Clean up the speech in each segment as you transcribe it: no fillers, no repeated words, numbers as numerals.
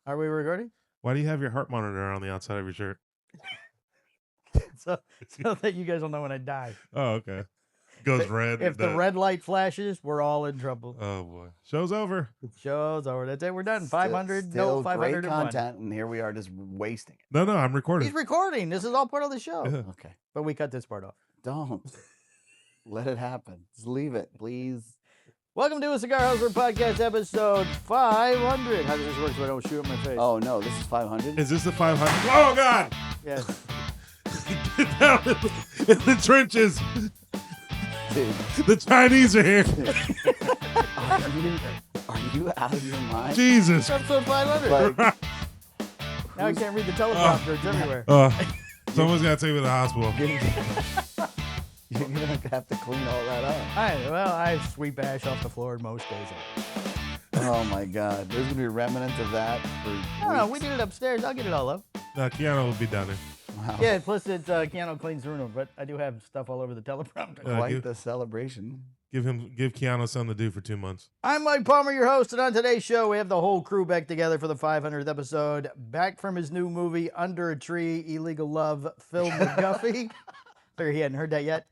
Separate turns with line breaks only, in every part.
Are we recording?
Why do you have your heart monitor on the outside of your shirt?
so that you guys will know when I die.
Oh, okay. Goes red.
If the red light flashes, we're all in trouble.
Oh boy, show's over.
Show's over. That's it. We're done. 500.
Still
No, 501.
great content, and here we are just wasting it.
No, I'm recording.
He's recording. This is all part of the show.
Yeah.
Okay,
But we cut this part off.
don't let it happen. Just leave it, please.
Welcome to a Cigar Hustler Podcast episode 500. How does this work so I don't shoot in my face?
Oh no, this is 500.
Is this the 500? Oh God!
Yes.
Get down in the trenches.
Dude,
The Chinese are here.
are you out of your mind?
Jesus.
Episode 500.
Like,
Now I can't read the teleprompter. It's everywhere.
Someone's got to take me to the hospital.
you're gonna have to clean all that up.
I sweep ash off the floor most days.
Oh my God, there's gonna be remnants of that for
No,
weeks.
we did it upstairs. I'll get it all up.
Keanu will be down there.
Wow.
Yeah, plus it's Keanu cleans the room, but I do have stuff all over the teleprompter.
Quite the celebration.
Give Keanu something to do for 2 months.
I'm Mike Palmer, your host, and on today's show, we have the whole crew back together for the 500th episode. Back from his new movie, Under a Tree, Illegal Love, Phil McGuffey. Figure he hadn't heard that yet.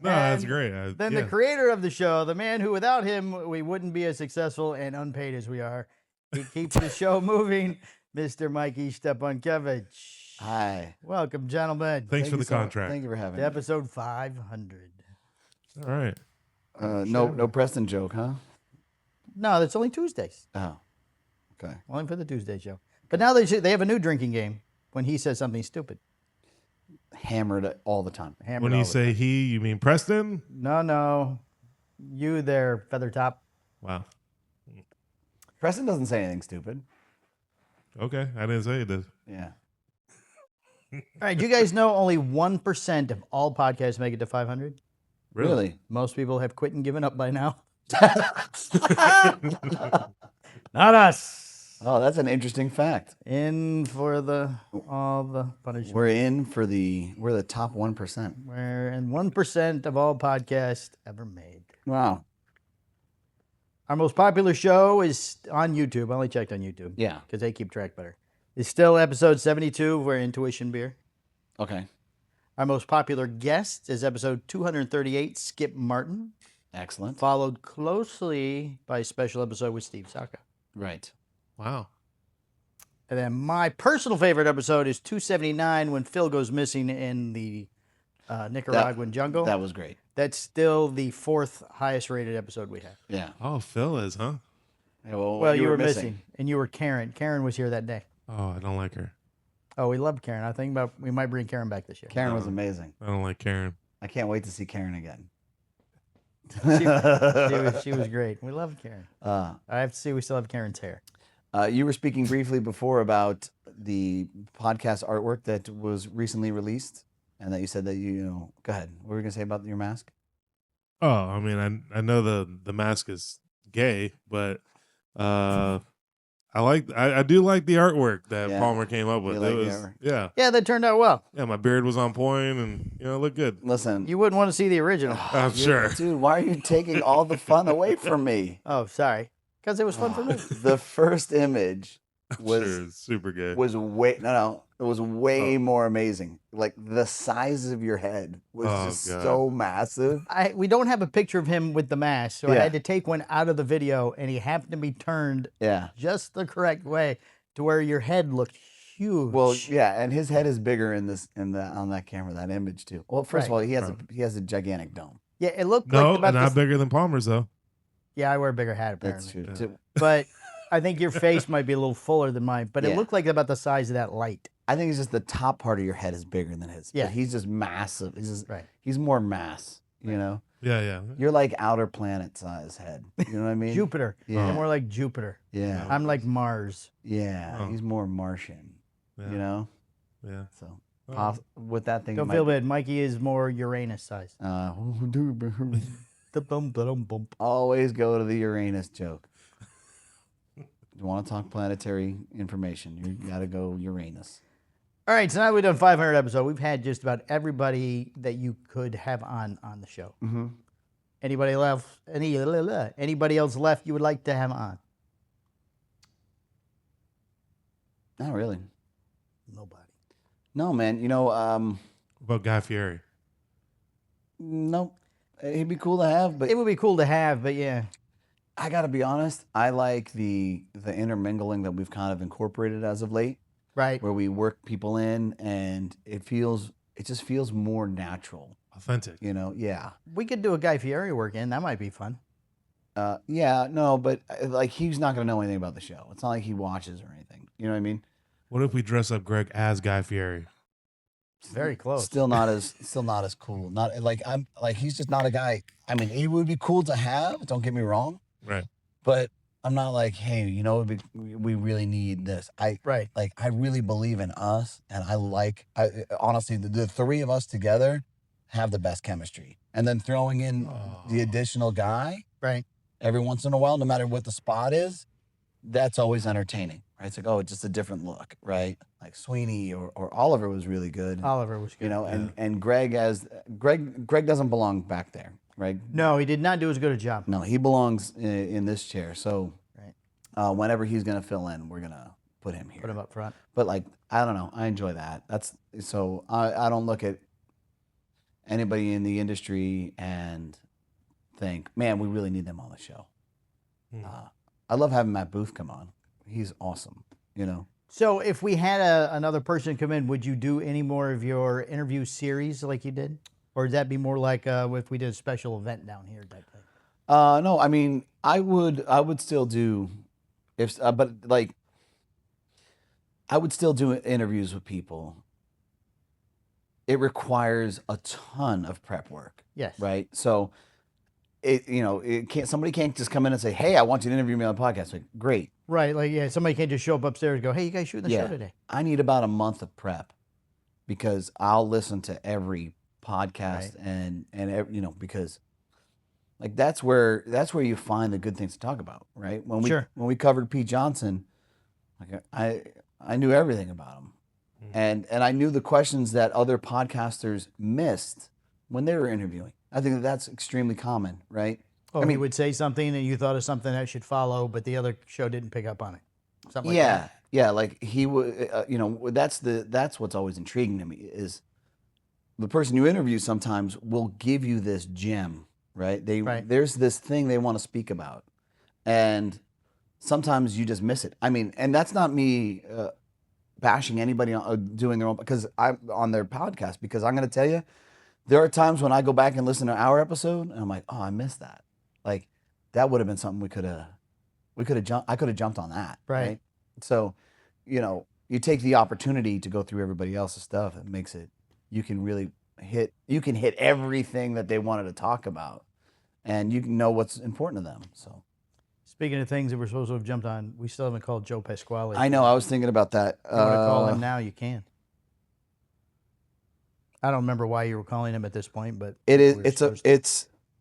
No, that's great.
Then the creator of the show, the man who without him, we wouldn't be as successful and unpaid as we are. He keeps the show moving, Mr. Mikey Stepankevich.
Hi.
Welcome, gentlemen.
Thanks for the
you so much.
contract.
Thank you for having
To
me.
episode 500.
All right.
No Preston joke, huh?
No, that's only Tuesdays.
Oh, okay.
Only for the Tuesday show. But now they have a new drinking game when he says something stupid.
Hammered it all the time.
Hammered
When
all
you
the
say he, you mean Preston?
time. No. You there, Feathertop.
Wow.
Preston doesn't say anything stupid.
Okay, I didn't say it did.
Yeah.
All right, you guys know only 1% of all podcasts make it to 500?
Really?
Most people have quit and given up by now. Not us.
Oh, that's an interesting fact.
In for all the punishment.
We're the top 1%.
We're in 1% of all podcasts ever made.
Wow.
Our most popular show is on YouTube. I only checked on YouTube.
Yeah.
Because they keep track better. It's still episode 72 of We're Intuition Beer.
Okay.
Our most popular guest is episode 238, Skip Martin,
Excellent.
followed closely by a special episode with Steve Saka.
Right.
Wow.
And then my personal favorite episode is 279 when Phil goes missing in the Nicaraguan jungle.
That was great.
That's still the fourth highest rated episode we have.
Yeah.
Oh, Phil is, huh?
Yeah,
Well, you were missing. And you were Karen. Karen was here that day.
Oh, I don't like her.
Oh, we loved Karen. I think we might bring Karen back this year.
Karen was amazing.
I don't like Karen.
I can't wait to see Karen again.
She was great. We loved Karen. I have to see we still have Karen's hair.
You were speaking briefly before about the podcast artwork that was recently released, and that you said that go ahead. What were you gonna say about your mask?
Oh, I mean, I know the mask is gay, but I do like the artwork that
Yeah.
Palmer came up with.
You like
It
the
was
artwork?
yeah,
Yeah, that turned out well.
my beard was on point, and it looked good.
Listen,
You wouldn't want to see the original.
I'm sure.
dude, why are you taking all the fun away from me?
Oh, sorry. Because it was fun for me.
The first image was
Sure, it's super gay.
was way it was way more amazing. Like the size of your head was
Oh,
just
God.
so massive.
We don't have a picture of him with the mask, so I
Yeah.
had to take one out of the video, and he happened to be turned
Yeah.
just the correct way to where your head looked huge.
Well, yeah, and his head is bigger on that camera, that image too. Well, first of all, he has a gigantic dome.
yeah, it looked
No,
like about
not
this.
bigger than Palmer's though.
Yeah, I wear a bigger hat
That's
apparently,
true.
but I think your face might be a little fuller than mine. But it
Yeah.
looked like about the size of that light.
I think it's just the top part of your head is bigger than his.
Yeah.
But he's just massive.
Right.
He's more mass. You know,
Yeah.
you're like outer planet size head. You know what I mean?
Jupiter.
Yeah.
You're more like Jupiter.
Yeah.
I'm like Mars.
Yeah.
Oh.
He's more Martian.
Yeah.
You know.
Yeah.
So
Oh.
with that thing.
Don't feel bad. Mikey is more Uranus size. Bump.
Always go to the Uranus joke. You want to talk planetary information, you got to go Uranus.
All right, so now we've done 500 episodes. We've had just about everybody that you could have on the show.
Mm-hmm.
Anybody left? Anybody else left you would like to have on?
Not really.
Nobody.
No, man.
What about Guy Fieri?
No. He'd be cool to have, but
It would be cool to have, but yeah.
I got to be honest. I like the intermingling that we've kind of incorporated as of late,
Right.
where we work people in, and it just feels more natural.
Authentic.
Yeah.
We could do a Guy Fieri work in. That might be fun.
Yeah, no, but like he's not going to know anything about the show. It's not like he watches or anything. You know what I mean?
What if we dress up Greg as Guy Fieri?
Very close.
Still not as cool. Not like he's just not a guy. I mean, it would be cool to have, don't get me wrong.
Right.
But I'm not like, hey, we really need this. I really believe in us, and honestly, the three of us together have the best chemistry. And then throwing in the additional guy,
Right.
every once in a while, no matter what the spot is, that's always entertaining, right? It's like, it's just a different look, right? Like Sweeney or Oliver was really good.
Oliver was good.
And Greg Greg doesn't belong back there, right?
No, he did not do as good a job.
No, he belongs in this chair. So
Right.
whenever he's gonna fill in, we're gonna put him here.
Put him up front.
But like, I don't know, I enjoy that. I don't look at anybody in the industry and think, man, we really need them on the show. I love having Matt Booth come on. He's awesome.
So if we had another person come in, would you do any more of your interview series like you did? Or would that be more like if we did a special event down here type thing?
No, I mean, I would still do but like I would still do interviews with people. It requires a ton of prep work.
Yes.
Right? So somebody can't just come in and say, "Hey, I want you to interview me on the podcast." Like, great.
Right. Like, yeah, somebody can't just show up upstairs and go, "Hey, you guys shooting the show today?"
I need about a month of prep because I'll listen to every podcast and because like that's where you find the good things to talk about, right? When we covered Pete Johnson, like I knew everything about him. And I knew the questions that other podcasters missed when they were interviewing. I think that's extremely common, right?
Oh, he would say something and you thought of something that should follow, but the other show didn't pick up on it. Something like that.
Yeah, like he would. That's what's always intriguing to me is the person you interview sometimes will give you this gem, right? There's this thing they want to speak about, and sometimes you just miss it. I mean, and that's not me bashing anybody doing their own because I'm on their podcast because I'm going to tell you. There are times when I go back and listen to our episode, and I'm like, "Oh, I missed that. Like, that would have been something we could have jumped. I could have jumped on that, right? So, you take the opportunity to go through everybody else's stuff. It makes it you can hit everything that they wanted to talk about, and you can know what's important to them. So,
speaking of things that we're supposed to have jumped on, we still haven't called Joe Pasquale.
I know. I was thinking about that.
If you want to call him now, you can. I don't remember why you were calling him at this point, but
it is.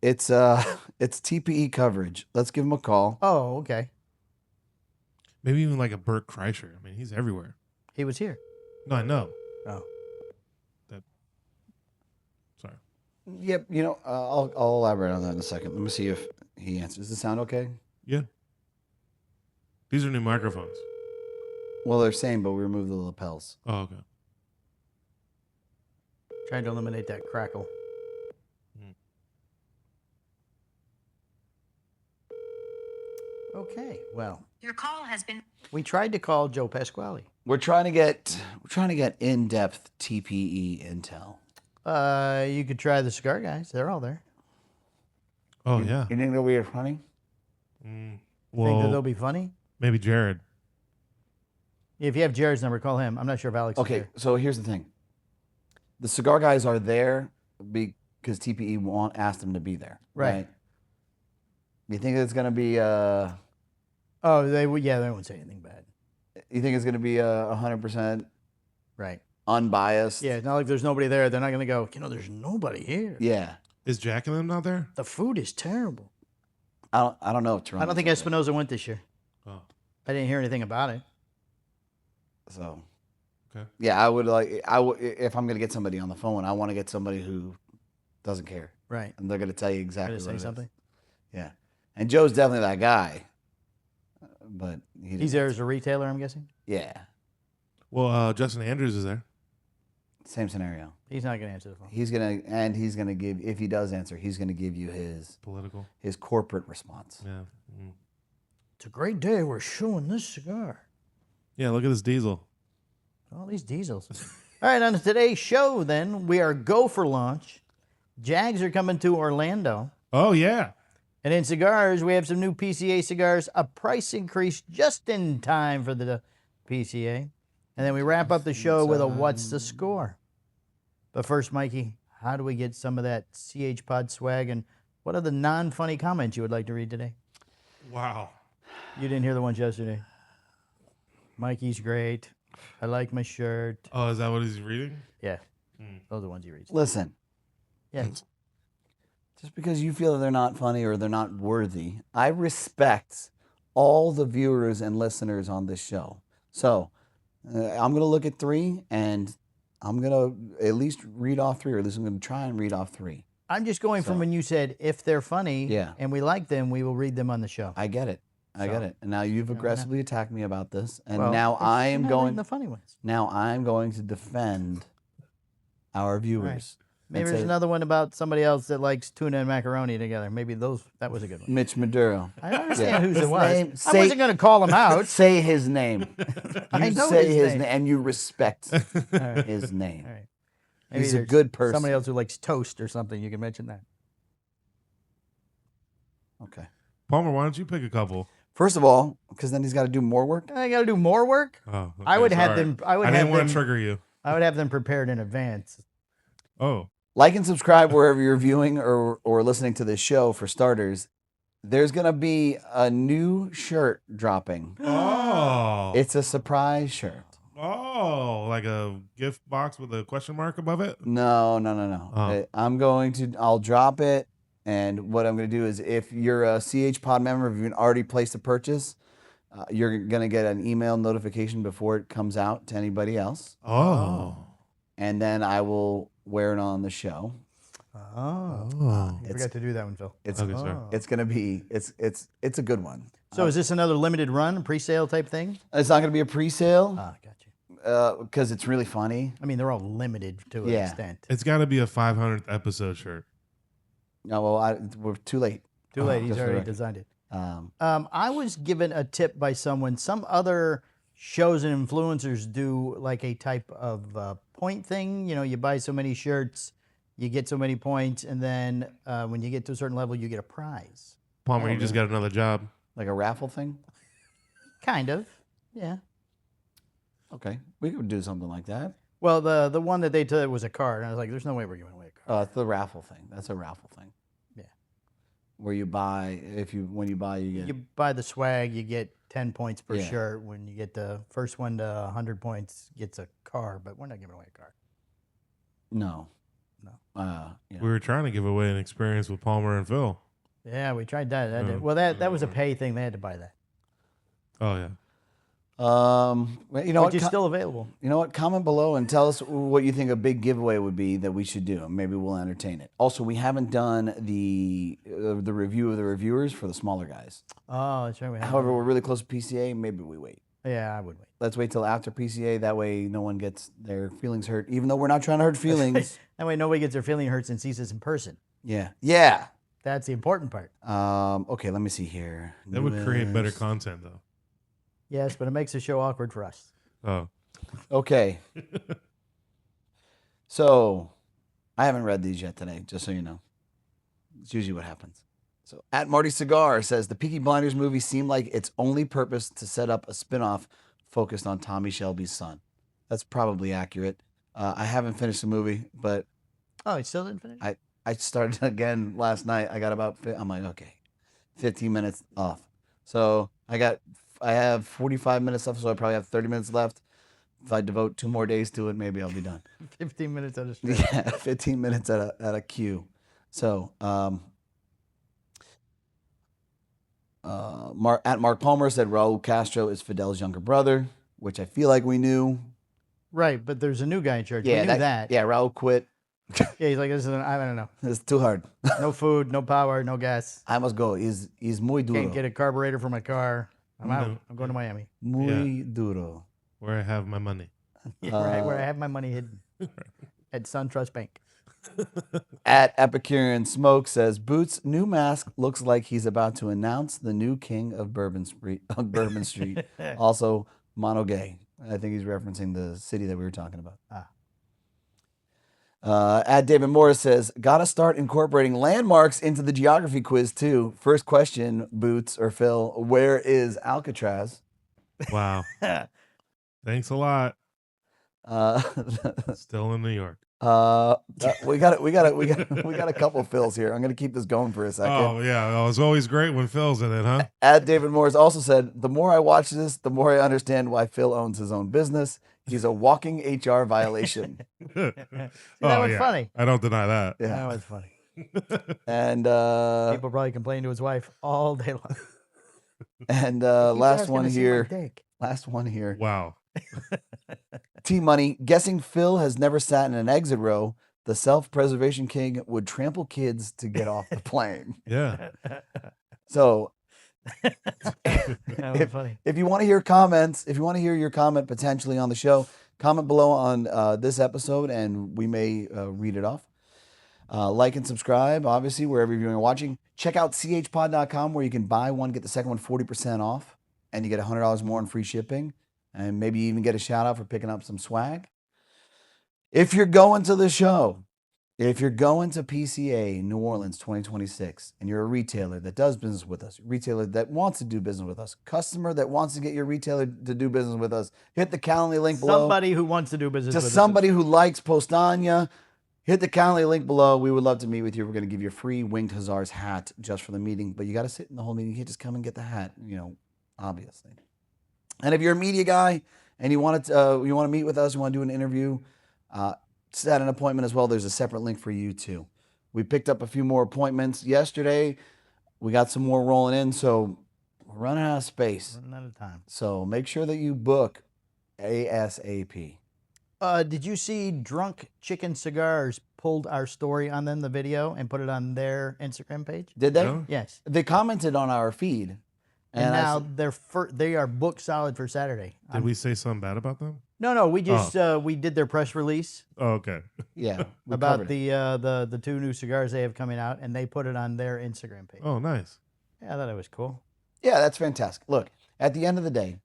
It's TPE coverage. Let's give him a call.
Oh, okay.
Maybe even like a Bert Kreischer. I mean, he's everywhere.
He was here.
No, I know.
Oh.
Sorry.
Yep. I'll elaborate on that in a second. Let me see if he answers. Does this sound okay?
Yeah. These are new microphones.
Well, they're same, but we removed the lapels.
Oh, okay.
Trying to eliminate that crackle. Okay, well.
Your call has been.
We tried to call Joe Pasquale.
We're trying to get in-depth TPE intel.
You could try the cigar guys. They're all there.
Oh, yeah.
You think they'll be funny?
Well,
Think that they'll be funny?
maybe Jared.
If you have Jared's number, call him. I'm not sure if Alex is
Okay,
there.
so here's the thing. The cigar guys are there because TPE asked them to be there.
Right.
You think it's going to be
Oh, they won't say anything bad.
you think it's going to be 100%
Right.
unbiased?
Yeah, it's not like there's nobody there. They're not going to go, there's nobody here.
Yeah.
Is Jack and them not there?
The food is terrible.
I don't know if Toronto.
I don't think Espinosa went this year.
Oh,
I didn't hear anything about it.
So,
okay.
yeah, if I'm gonna get somebody on the phone, I want to get somebody who doesn't care,
Right.
and they're gonna tell you exactly
Gonna
what
say
it
something.
is. Yeah, and Joe's definitely that guy, but
He's there as a retailer, I'm guessing.
Yeah,
Well, Justin Andrews is there.
same scenario.
He's not gonna answer the phone.
He's gonna give, if he does answer, he's gonna give you his
Political.
corporate response.
Yeah. Mm.
It's a great day. We're showing this cigar.
Yeah, look at this diesel.
All these diesels. All right, on today's show, then, we are go for launch. Jags are coming to Orlando.
Oh, yeah.
And in cigars, we have some new PCA cigars, a price increase just in time for the PCA. And then we wrap up the show with a What's the Score? But first, Mikey, how do we get some of that CH Pod swag? And what are the non-funny comments you would like to read today?
Wow.
You didn't hear the ones yesterday. Mikey's great. I like my shirt.
Oh, is that what he's reading?
Yeah. Those are the ones he reads.
Listen,
Yeah.
just because you feel that they're not funny or they're not worthy, I respect all the viewers and listeners on this show. So I'm going to look at 3, and I'm going to at least read off 3, or at least I'm going to try and read off 3.
I'm just going from when you said if they're funny
Yeah.
and we like them, we will read them on the show.
I get it. I get it. And now you've aggressively attacked me about this, and
Well,
now I am
you're not
going.
reading the funny ones.
Now I'm going to defend our viewers.
Maybe
and
there's
say,
another one about somebody else that likes tuna and macaroni together. Maybe that was a good one.
Mitch Maduro.
I understand whose
His
it was.
name-
I
say-
wasn't going to call him out.
Say his name.
I
You
know
say
his
his
name.
and you respect
right.
his name.
All right.
He's a
there's
good person.
Somebody else who likes toast or something. You can mention that.
Okay.
Palmer, why don't you pick a couple?
First of all, because then he's got to do more work.
I got to do more work.
Oh,
I
okay,
would have
sorry.
them. I would
I
have
didn't want
them.
to trigger you.
I would have them prepared in advance.
Oh.
Like and subscribe wherever you're viewing or listening to this show. For starters, there's gonna be a new shirt dropping.
Oh.
It's a surprise shirt.
Oh, like a gift box with a question mark above it?
No.
Oh.
I'll drop it, and what I'm gonna do is, if you're a CH Pod member, if you've already placed a purchase, you're gonna get an email notification before it comes out to anybody else,
Oh.
and then I will wear it on the show.
Oh.
You forgot to do that one, Phil.
It's
Okay, sorry.
it's gonna be it's a good one.
So is this another limited run, pre-sale type thing?
It's not gonna be a pre-sale
Ah, got you.
because it's really funny.
I mean, they're all limited to an
Yeah.
extent.
It's got to be a 500th episode shirt.
No, well, we're too late.
Too late. He's
just for the
already
record.
designed it.
Um,
I was given a tip by someone. Some other shows and influencers do like a type of point thing. You know, you buy so many shirts, you get so many points, and then when you get to a certain level, you get a prize.
Palmer,
Oh,
you just got another job.
like a raffle thing.
Kind of, yeah.
Okay, we could do something like that.
Well, the one that they took was a card, and I was like, "There's no way we're giving away a card."
It's the raffle thing. That's a raffle thing.
Yeah.
Where you buy, when you buy, you get.
You buy the swag, you get 10 points per
Yeah.
shirt. When you get the first one to 100 points, gets a car, but we're not giving away a car.
No.
No.
Yeah.
We were trying to give away an experience with Palmer and Phil.
Yeah, we tried that.
Yeah.
Well, that was a pay thing. They had to buy that.
Oh, yeah.
Well, you know
Which
what?
is still available.
You know what? Comment below and tell us what you think a big giveaway would be that we should do. Maybe we'll entertain it. Also, we haven't done the review of the reviewers for the smaller guys.
Oh, that's right. We have
However, we're really close to PCA. Maybe we wait.
yeah, I would wait.
Let's wait till after PCA. That way, no one gets their feelings hurt. Even though we're not trying to hurt feelings.
That way nobody gets their feeling hurts and sees us in person.
Yeah.
That's the important part.
Okay, let me see here.
That would create better
Newest-
content, though.
Yes, but it makes the show awkward for us.
Oh.
Okay. So, I haven't read these yet today, just so you know. It's usually what happens. So, at Marty Cigar says the Peaky Blinders movie seemed like its only purpose to set up a spinoff focused on Tommy Shelby's son. That's probably accurate. I haven't finished the movie, but
Oh, you still didn't finish?
I started again last night. I got I'm like, okay, 15 minutes off. So I have 45 minutes left, so I probably have 30 minutes left. If I devote 2 more days to it, maybe I'll be done.
15 minutes at a stretch.
Yeah, 15 minutes at a queue. So, Mark Palmer said Raul Castro is Fidel's younger brother, which I feel like we knew.
Right, but there's a new guy in charge. We
Yeah,
knew that.
Yeah, Raul quit.
Yeah, he's like, I don't know.
It's too hard.
No food, no power, no gas.
I must go. He's muy duro.
Can't get a carburetor for my car. I'm out.
No.
I'm going to Miami.
Muy duro.
Where I have my money.
Yeah, right, where I have my money hidden at SunTrust Bank.
At Epicurean Smoke says Boots' new mask looks like he's about to announce the new king of Bourbon Street. Also, mono gay. I think he's referencing the city that we were talking about. At David Morris says, gotta start incorporating landmarks into the geography quiz too. First question, Boots or Phil, where is Alcatraz?
Wow. Thanks a lot.
Uh,
Still in New York.
we got a couple Phils here. I'm gonna keep this going for a second.
Oh yeah, it's always great when Phil's in it, huh?
At David Morris also said, the more I watch this, the more I understand why Phil owns his own business. He's a walking HR violation.
See, that was funny.
I don't deny that.
Yeah.
That was funny.
And
People probably complain to his wife all day long.
and
Keeps
last
asking
one
to see my
here.
dick.
Last one here.
Wow.
T Money, guessing Phil has never sat in an exit row. The self-preservation king would trample kids to get off the plane.
Yeah.
So
That was funny.
if you want to hear comments, if you want to hear your comment potentially on the show, comment below on this episode and we may read it off. Like and subscribe, obviously, wherever you're watching. Check out chpod.com where you can buy one, get the second one 40% off, and you get $100 more in free shipping, and maybe you even get a shout out for picking up some swag. If you're going to the show, if you're going to PCA New Orleans 2026 and you're a retailer that does business with us, retailer that wants to do business with us, customer that wants to get your retailer to do business with us, hit the Calendly link below.
Somebody who wants to do business with
Somebody who likes Postania, hit the Calendly link below. We would love to meet with you. We're going to give you a free Winged Hussars hat just for the meeting, but you got to sit in the whole meeting. You can't just come and get the hat, obviously. And if you're a media guy and you want to meet with us, you want to do an interview, set an appointment as well. There's a separate link for you too. We picked up a few more appointments yesterday. We got some more rolling in, so we're running out of space.
Running out of time.
So make sure that you book ASAP.
Did you see Drunk Chicken Cigars pulled our story on them, the video, and put it on their Instagram page?
Did they?
No?
Yes.
They commented on our feed.
And
I
now
s-
they are booked solid for Saturday.
Did we say something bad about them?
No, we just we did their press release
Oh, okay.
yeah, we
about
covered it.
the two new cigars they have coming out, and they put it on their Instagram page.
Oh, nice.
Yeah, I thought it was cool.
Yeah, that's fantastic. Look, at the end of the day,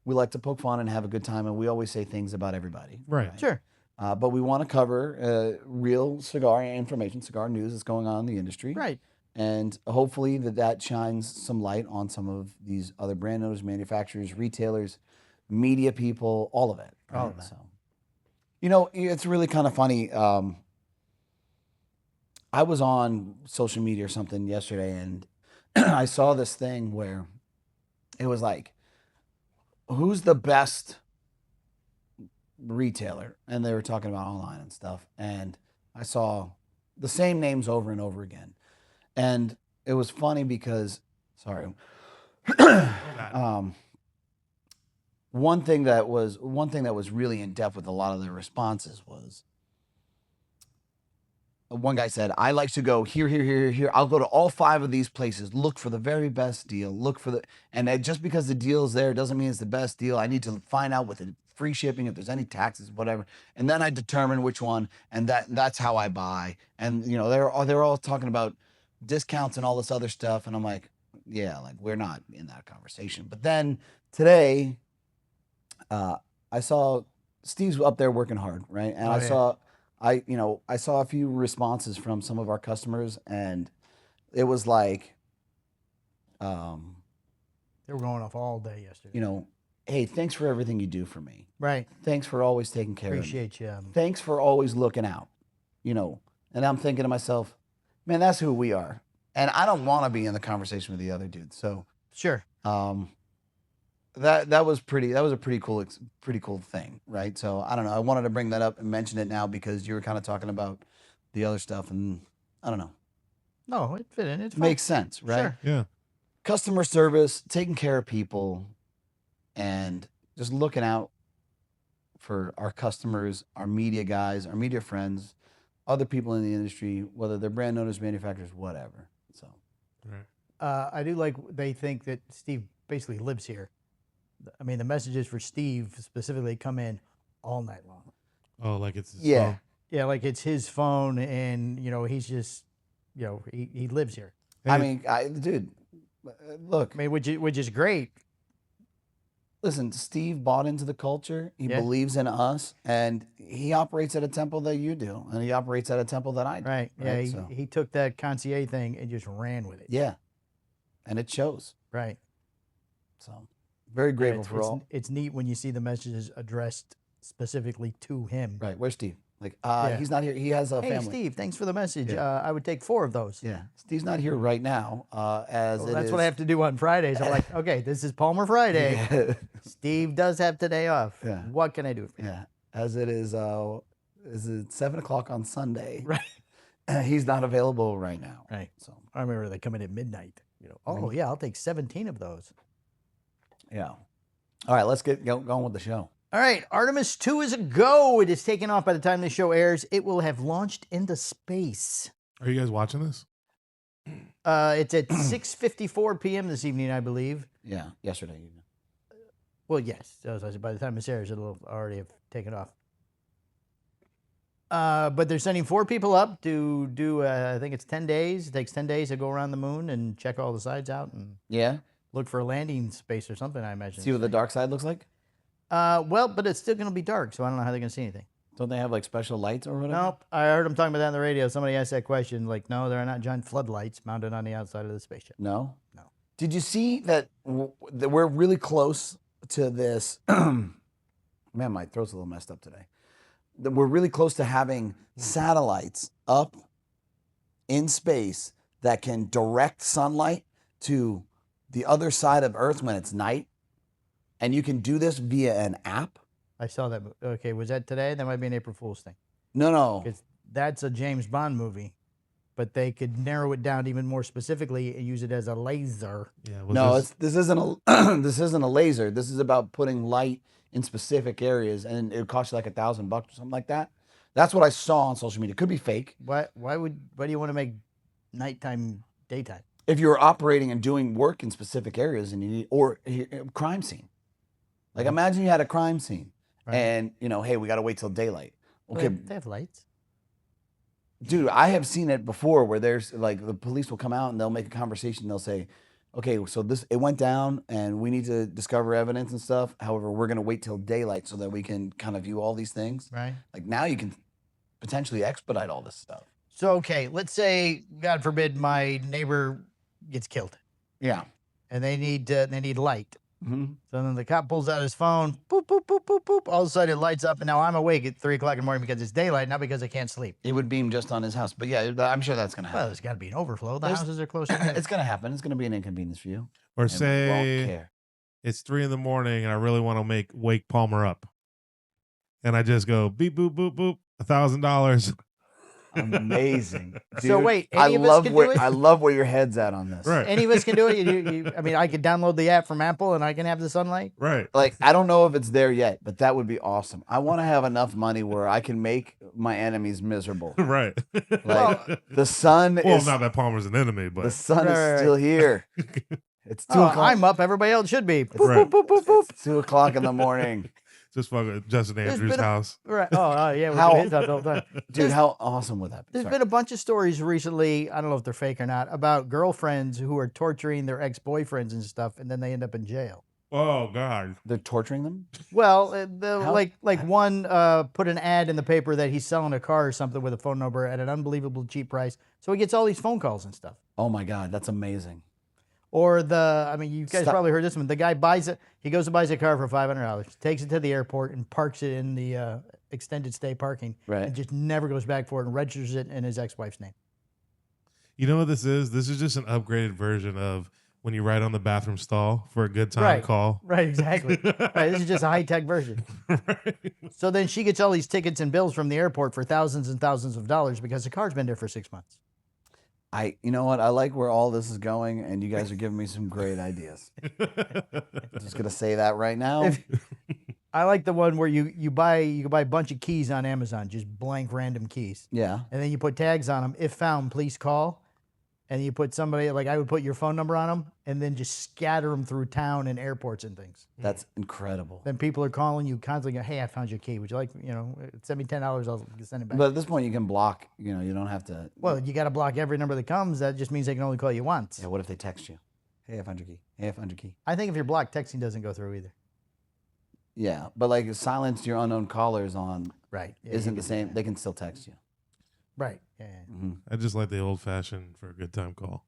we like to poke fun and have a good time, and we always say things about everybody.
Right.
Sure.
But we want to cover real cigar information, cigar news that's going on in the industry.
Right.
And hopefully that shines some light on some of these other brand owners, manufacturers, retailers, media people, all of it.
All of that.
So, it's really kind of funny. I was on social media or something yesterday, and I saw this thing where it was like, who's the best retailer? And they were talking about online and stuff. And I saw the same names over and over again. And it was funny because, one thing that was really in depth with a lot of their responses was, one guy said, I like to go here. I'll go to all 5 of these places, look for the very best deal, and just because the deal's there doesn't mean it's the best deal. I need to find out with the free shipping, if there's any taxes, whatever. And then I determine which one, and that's how I buy. And, they're all talking about discounts and all this other stuff. And I'm like, yeah, like we're not in that conversation. But then today, I saw Steve's up there working hard, right? And I saw a few responses from some of our customers, and it was like,
They were going off all day yesterday.
hey, thanks for everything you do for me.
Right.
Thanks for always taking care of me.
Appreciate you.
Thanks for always looking out. And I'm thinking to myself, man, that's who we are. And I don't want to be in the conversation with the other dudes. So
Sure.
that was a pretty cool thing, right? So I don't know. I wanted to bring that up and mention it now because you were kind of talking about the other stuff, and I don't know.
No, it fit in. It's fine.
Makes sense, right?
Sure.
Yeah.
Customer service, taking care of people, and just looking out for our customers, our media guys, our media friends, other people in the industry, whether they're brand owners, manufacturers, whatever. So,
Right.
I do like they think that Steve basically lives here. I mean, the messages for Steve specifically come in all night long.
Oh, like it's his
yeah.
phone.
Yeah, like it's his phone, and he's just, he lives here.
I
Hey,
mean, dude, look,
I mean, which is great.
listen, Steve bought into the culture. He
Yeah.
believes in us, and he operates at a tempo that you do, and he operates at a tempo that I do.
Right. Yeah.
So,
He took that concierge thing and just ran with it.
yeah, and it shows.
Right.
So, very
And
grateful for all.
It's neat when you see the messages addressed specifically to him.
Right, where's Steve? Like,
Yeah.
he's not here. He has a
Hey,
family.
Steve, thanks for the message.
Yeah.
I would take 4 of those.
Yeah, Steve's not here right now. As
Well, that's what I have to do on Fridays. I'm like, okay, this is Palmer Friday.
Yeah.
Steve does have today off.
Yeah.
What can I do for you?
Yeah, as it is it 7:00 on Sunday?
Right.
He's not available right now.
Right.
So
I remember they come in at midnight. Oh, yeah, I'll take 17 of those.
yeah. All right, let's get going with the show.
All right, Artemis 2 is a go. It is taken off by the time this show airs. It will have launched into space.
are you guys watching this?
It's at 6:54 p.m. this evening, I believe.
Yeah, yesterday evening.
Well, yes. So by the time this airs, it'll already have taken off. But they're sending 4 people up to do, I think it's 10 days. It takes 10 days to go around the moon and check all the sides out and
Yeah.
look for a landing space or something, I imagine.
See what the dark side looks like?
Well, but it's still going to be dark, so I don't know how they're going to see anything.
Don't they have like special lights or whatever?
Nope. I heard them talking about that on the radio. Somebody asked that question. Like, no, there are not giant floodlights mounted on the outside of the spaceship.
No.
No.
Did you see that that we're really close to this? Man, my throat's a little messed up today. That we're really close to having satellites up in space that can direct sunlight to the other side of Earth when it's night. And you can do this via an app.
I saw that. Okay, was that today? That might be an April Fool's thing.
No.
Because that's a James Bond movie. But they could narrow it down even more specifically and use it as a laser.
Yeah.
No, this isn't a this isn't a laser. This is about putting light in specific areas, and it would cost you like $1,000 or something like that. That's what I saw on social media. Could be fake.
Why do you want to make nighttime daytime?
If you're operating and doing work in specific areas, and you need, or crime scene, like imagine you had a crime scene,
Right.
and hey, we got to wait till daylight. Okay,
They have lights.
dude, I have seen it before where there's like the police will come out and they'll make a conversation. They'll say, okay, so it went down and we need to discover evidence and stuff. However, we're going to wait till daylight so that we can kind of view all these things.
Right.
Like now you can potentially expedite all this stuff.
So, okay, let's say, God forbid, my neighbor gets killed
Yeah.
and they need light.
Mm-hmm.
So then the cop pulls out his phone, boop, boop, boop, boop, boop. All of a sudden it lights up, and now I'm awake at 3 o'clock in the morning because it's daylight, not because I can't sleep.
It would beam just on his house. But yeah, I'm sure that's going to
Well,
happen.
there's got to be an overflow. The
There's-
houses are closer together.
It's going to happen. It's going to be an inconvenience for you.
Or
And we won't
say
care.
it's 3 a.m. and I really want to wake Palmer up, and I just go beep boop boop boop $1,000.
Amazing.
So
Dude,
wait,
I
any of us
love
can
where
do it?
I love where your head's at on this.
Right.
Any of us can do it. I mean, I could download the app from Apple and I can have the sunlight.
Right.
Like I don't know if it's there yet, but that would be awesome. I want to have enough money where I can make my enemies miserable.
Right.
Like the sun
well,
is
not that Palmer's an enemy,
the
but
sun is
Right.
still here. It's 2
Oh,
o'clock.
I'm up. Everybody else should be. Boop,
Right.
boop, boop, boop, boop.
It's 2 o'clock in the morning.
just fucking Justin
There's
Andrews'
been a-
house.
Right. Oh, yeah. We're
How-
gonna hit that all the time.
Dude, how awesome would that be?
There's
Sorry.
been a bunch of stories recently, I don't know if they're fake or not, about girlfriends who are torturing their ex-boyfriends and stuff, and then they end up in jail.
Oh God.
They're torturing them?
Well,
How-
like one put an ad in the paper that he's selling a car or something with a phone number at an unbelievable cheap price, so he gets all these phone calls and stuff.
Oh my God, that's amazing.
Or I mean, you guys
Stop.
probably heard this one. The guy he goes and buys a car for $500, takes it to the airport and parks it in the extended stay parking,
Right.
and just never goes back for it and registers it in his ex-wife's name.
You know what this is? This is just an upgraded version of when you write on the bathroom stall for a good time
Right.
call.
Right, exactly. Right, this is just a high-tech version.
Right.
So then she gets all these tickets and bills from the airport for thousands and thousands of dollars because the car's been there for 6 months.
You know what? I like where all this is going, and you guys are giving me some great ideas. I'm just gonna say that right now.
I like the one where you can buy a bunch of keys on Amazon, just blank random keys.
Yeah.
And then you put tags on them. If found, please call. And you put somebody, like I would put your phone number on them, and then just scatter them through town and airports and things.
That's incredible.
Then people are calling you constantly, go, hey, I found your key. Would you like, send me $10, I'll send it back.
But at this point, you can block. You don't have to.
Well, you got to block every number that comes. That just means they can only call you once.
Yeah. What if they text you? Hey, I found your key. Hey, I found your key.
I think if you're blocked, texting doesn't go through either.
Yeah, but like silence your unknown callers on
Right. Yeah,
isn't the same. They can still text you.
Right. Yeah.
Mm-hmm.
I just like the old fashioned for a good time call.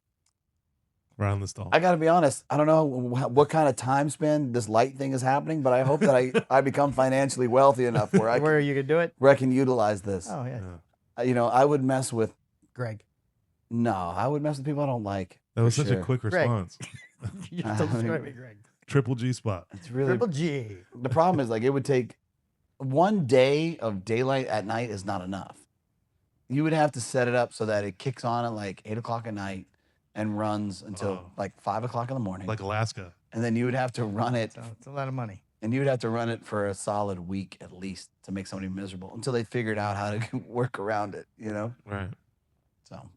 Around the stall.
I got to be honest. I don't know what kind of time span this light thing is happening, but I hope that I become financially wealthy enough where
you could do it.
Where I can utilize this.
Oh yeah.
I would mess with
Greg.
No, I would mess with people I don't like.
That was such
sure.
a quick response.
You just don't describe me, Greg.
Triple G spot.
It's really
Triple G.
The problem is, like, it would take one day of daylight at night is not enough. You would have to set it up so that it kicks on at like 8 o'clock at night and runs until like 5 o'clock in the morning.
Like Alaska.
And then you would have to run it.
So it's a lot of money.
And you would have to run it for a solid week at least to make somebody miserable until they figured out how to work around it,
Right.
So.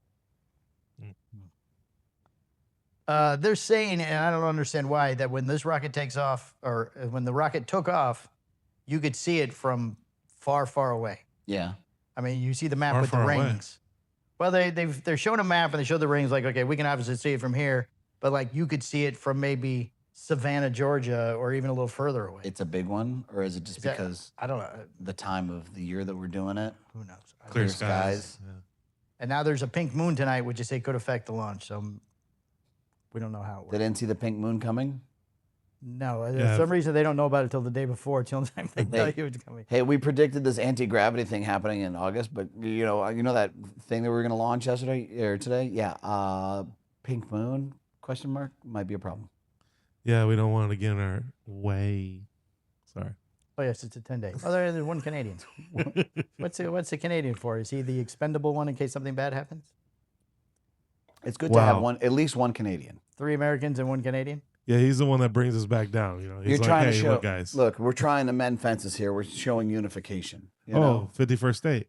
They're saying, and I don't understand why, that when this rocket takes off, or when the rocket took off, you could see it from far, far away.
Yeah.
I mean, you see the map
Far,
with the
far away.
rings. Well, they're showing a map and they show the rings. Like, okay, we can obviously see it from here, but like you could see it from maybe Savannah, Georgia, or even a little further away.
It's a big one, or is it just because
I don't know.
the time of the year that we're doing it?
Who knows?
Clear skies. Yeah.
And now there's a pink moon tonight, which they say could affect the launch. So we don't know how it works.
They didn't see the pink moon coming?
No,
Yeah.
for some reason they don't know about it till the day before. Till the time they tell you it's coming.
Hey, we predicted this anti-gravity thing happening in August, but you know that thing that we were going to launch yesterday or today? Yeah, pink moon, question mark, might be a problem.
Yeah, we don't want to get in our way. Sorry.
Oh yes, it's a 10-day. Oh, there's one Canadian. What's the Canadian for? Is he the expendable one in case something bad happens?
It's good to have at least one Canadian.
3 Americans and 1 Canadian.
Yeah, he's the one that brings us back down. He's
You're
like,
trying
hey,
to show,
look, guys.
Look, we're trying to mend fences here. We're showing unification.
51st state.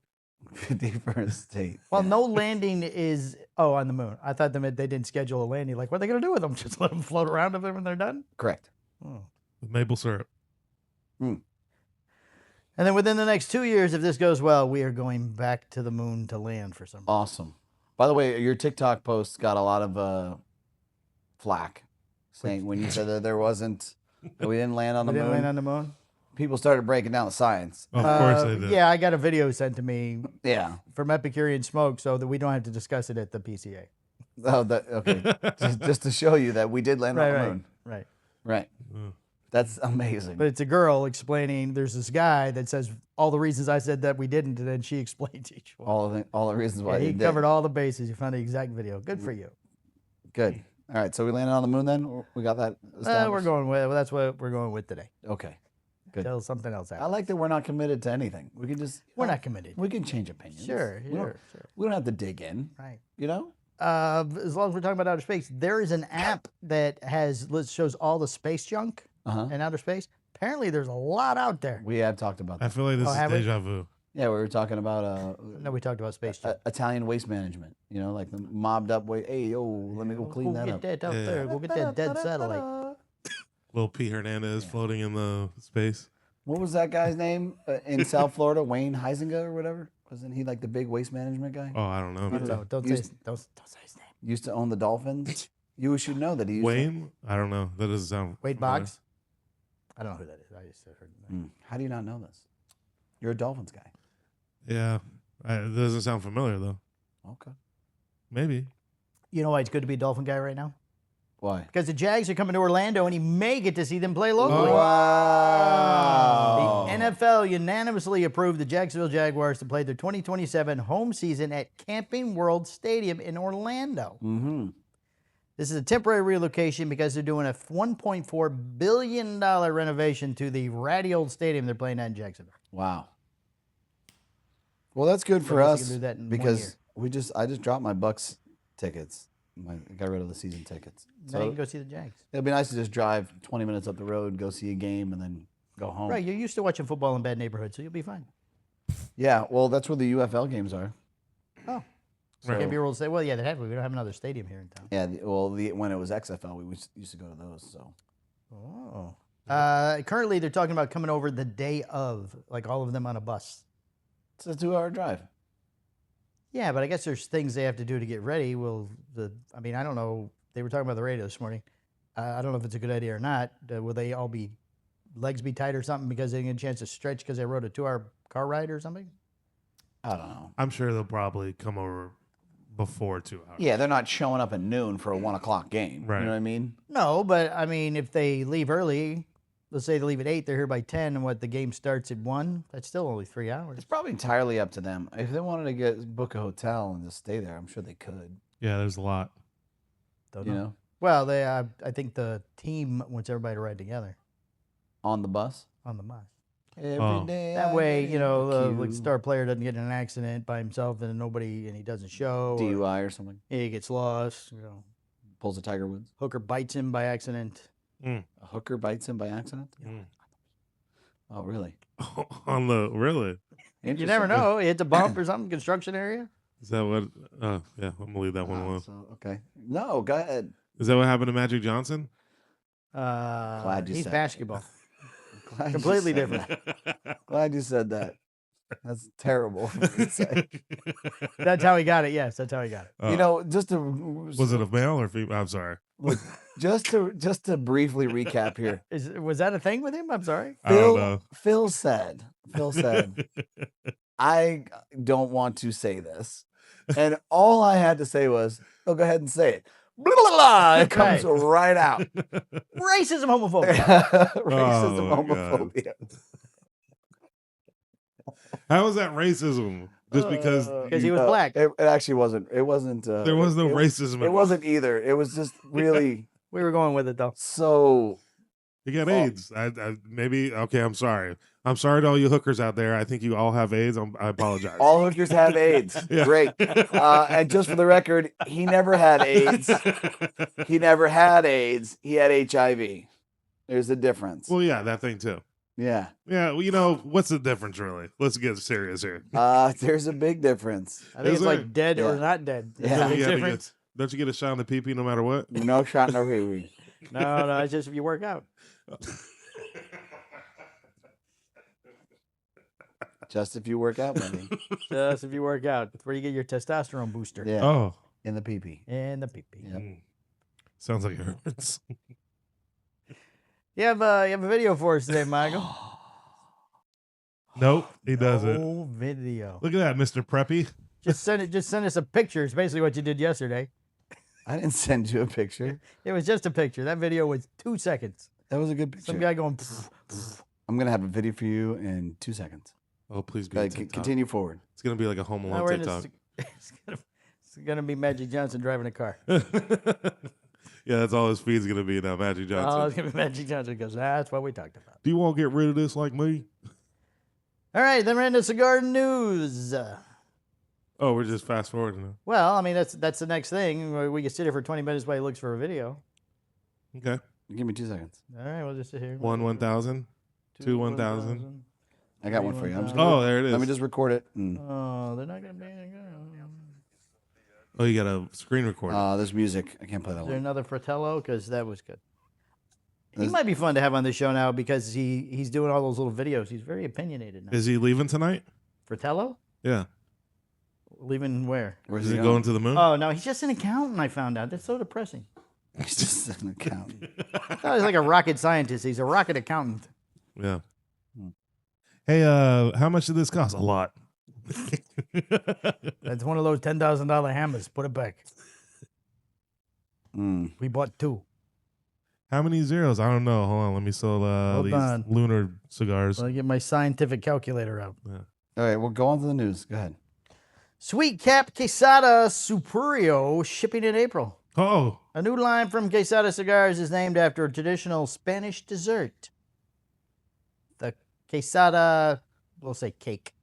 51st state.
Well, no landing is on the moon. I thought they didn't schedule a landing. Like, what are they going to do with them? Just let them float around if when they're done?
Correct.
Oh.
With maple syrup.
And then within the next 2 years, if this goes well, we are going back to the moon to land for some reason.
Awesome. By the way, your TikTok post got a lot of flack, saying when you said that that we didn't land on the moon.
Didn't land on the moon?
People started breaking down the science.
Of course they did.
Yeah, I got a video sent to me
Yeah.
from Epicurean Smoke so that we don't have to discuss it at the PCA.
Oh, okay. just to show you that we did land on the moon.
Right.
Right. That's amazing.
But it's a girl explaining. There's this guy that says all the reasons I said that we didn't, and then she explains each one.
All the reasons why
he covered all the bases. You found the exact video. Good for you.
Good. All right. So we landed on the moon then. We got that established?
We're going with. That's what we're going with today.
Okay. Good.
Until something else happens.
I like that we're not committed to anything. We can just.
We're not committed.
We can change opinions.
Sure.
We don't have to dig in.
Right.
As
long as we're talking about outer space, there is an app that shows all the space junk in outer space. Apparently, there's a lot out there.
We have talked about that.
I feel like this is deja vu.
Yeah, we were talking about
No, we talked about space junk.
Italian waste management. Like the mobbed up way. Hey, yo, let me go clean that up.
Get that out there. Go get that dead satellite.
Little Pete Hernandez floating in the space.
What was that guy's name in South Florida? Wayne Huizinga or whatever? Wasn't he like the big waste management guy?
Oh, I don't know.
Don't say his name.
Used to own the Dolphins. You should know that he used
Wayne? I don't know. That doesn't sound.
Wade
familiar.
Boggs? I don't know who that is. I just heard the name.
How do you not know this? You're a Dolphins guy.
Yeah. It doesn't sound familiar, though.
Okay.
Maybe.
You know why it's good to be a Dolphin guy right now?
Why?
Because the Jags are coming to Orlando, and he may get to see them play locally.
Oh. Wow.
The NFL unanimously approved the Jacksonville Jaguars to play their 2027 home season at Camping World Stadium in Orlando.
Mm-hmm.
This is a temporary relocation because they're doing a $1.4 billion renovation to the ratty old stadium they're playing at in Jacksonville.
Wow. Well, that's good for
I guess
us
you can do that in 1
because
year.
I just dropped my Bucks tickets. I got rid of the season tickets.
Now you can go see the Jags.
It'd be nice to just drive 20 minutes up the road, go see a game, and then go home.
Right, you're used to watching football in bad neighborhoods, so you'll be fine.
Yeah, well, that's where the UFL games are.
Oh.
So,
Can't be able to say, well, yeah, they have. We don't have another stadium here in town.
yeah, when it was XFL, we used to go to those. So.
Oh. Currently, they're talking about coming over the day of, like all of them on a bus.
It's a 2-hour drive.
Yeah, but I guess there's things they have to do to get ready. I mean, I don't know. They were talking about the radio this morning. I don't know if it's a good idea or not. Will they all legs be tight or something because they didn't get a chance to stretch because they rode a 2-hour car ride or something?
I don't know.
I'm sure they'll probably come over before 2 hours.
Yeah, they're not showing up at noon for a 1 o'clock game.
Right.
You know what I mean?
No, but I mean, if they leave early, let's say they leave at 8, they're here by 10, and the game starts at 1, that's still only 3 hours.
It's probably entirely up to them. If they wanted to book a hotel and just stay there, I'm sure they could.
Yeah, there's a lot.
Don't
You
know.
know?
Well, I think the team wants everybody to ride together
On the bus?
on the bus.
Every day.
That
I
way,
think
you know,
of
like
you.
star player doesn't get in an accident by himself and he doesn't show. Or
DUI or something.
he gets lost. You know,
Pulls a Tiger Woods.
hooker bites him by accident.
A hooker bites him by accident?
Mm.
Oh, really?
Really?
You never know. He hits a bump or something, construction area.
Is that what? Yeah, I'm gonna leave that one alone.
Okay. No, go ahead.
Is that what happened to Magic Johnson?
Glad you
He's
said
basketball.
Glad you
Completely
said
different.
that. Glad you said that. That's terrible. to say.
That's how he got it. Yes, that's how he got it.
You know, just to
Was it a male or female? I'm sorry.
look, just to briefly recap here.
Was that a thing with him? I'm sorry.
I don't know.
Phil said, I don't want to say this. And all I had to say was, oh, go ahead and say it. Blah, blah, blah. It comes right out.
Racism, homophobia.
Racism,
Oh,
homophobia.
How is that racism? Just because
he was black.
It actually wasn't. It wasn't.
there was no racism.
It wasn't either. It was just really
We were going with it though.
so.
You got AIDS. Maybe. Okay, I'm sorry. I'm sorry to all you hookers out there. I think you all have AIDS. I apologize.
All hookers have AIDS.
Yeah.
Great. And just for the record, he never had AIDS. He never had AIDS. He had HIV. There's a difference.
Well, yeah, that thing too.
Yeah.
Yeah, well, you know, what's the difference really? Let's get serious here.
There's a big difference.
I think
Is
it's
there?
like dead or
Yeah.
not dead.
Yeah.
There's a big
You have to
difference.
don't you get a shot in the pee no matter what?
No shot, no pee.
No, it's just if you work out.
Just if you work out, buddy.
Just if you work out. That's where you get your testosterone booster.
Yeah.
Oh,
In the pee.
And the pee-pee.
Yep.
sounds like it hurts.
You have a video for us today, Michael.
Nope, he doesn't.
No video.
Look at that, Mr. Preppy.
Just send us a picture. It's basically what you did yesterday.
I didn't send you a picture.
It was just a picture. That video was 2 seconds.
That was a good picture.
Some guy going. Pff, pff.
I'm going to have a video for you in 2 seconds.
Oh, please be
Go
a
ahead,
TikTok.
continue forward.
It's gonna be like a Home
Now
Alone
we're in
TikTok.
it's gonna be Magic Johnson driving a car.
Yeah, that's all his feed's gonna be now, Magic Johnson.
Oh, it's gonna be Magic Johnson because that's what we talked about.
Do you want to get rid of this like me?
All right, then we're into cigar news.
Oh, we're just fast forwarding now.
Well, I mean that's the next thing. We can sit here for 20 minutes while he looks for a video.
Okay.
Give me 2 seconds.
All right, we'll just sit here.
1,000. 1,000.
I got one for you. I'm just
Oh,
gonna,
there it is.
let me just record it.
Oh, they're not gonna be.
Oh, you got a screen recorder.
There's music. I can't play that
Is there
one.
another Fratello? Because that was good. He
There's-
might be fun to have on the show now because he's doing all those little videos. He's very opinionated now.
Is he leaving tonight?
Fratello?
Yeah.
Leaving where?
Where's
Is
he
he going to the moon?
Oh no, he's just an accountant. I found out. That's so depressing.
He's just an accountant.
I thought he was like a rocket scientist. He's a rocket accountant.
Yeah. Hey, how much did this cost? A lot.
That's one of those $10,000 hammers. Put it back.
Mm.
We bought 2.
How many zeros? I don't know. Hold on. Let me sell
Hold
these
on.
lunar cigars.
Let me get my scientific calculator out.
All right, well, go on to the news. Go ahead.
Sweet Cap Quesada Superior shipping in April.
Oh,
A new line from Quesada Cigars is named after a traditional Spanish dessert. The Quesada, we'll say cake,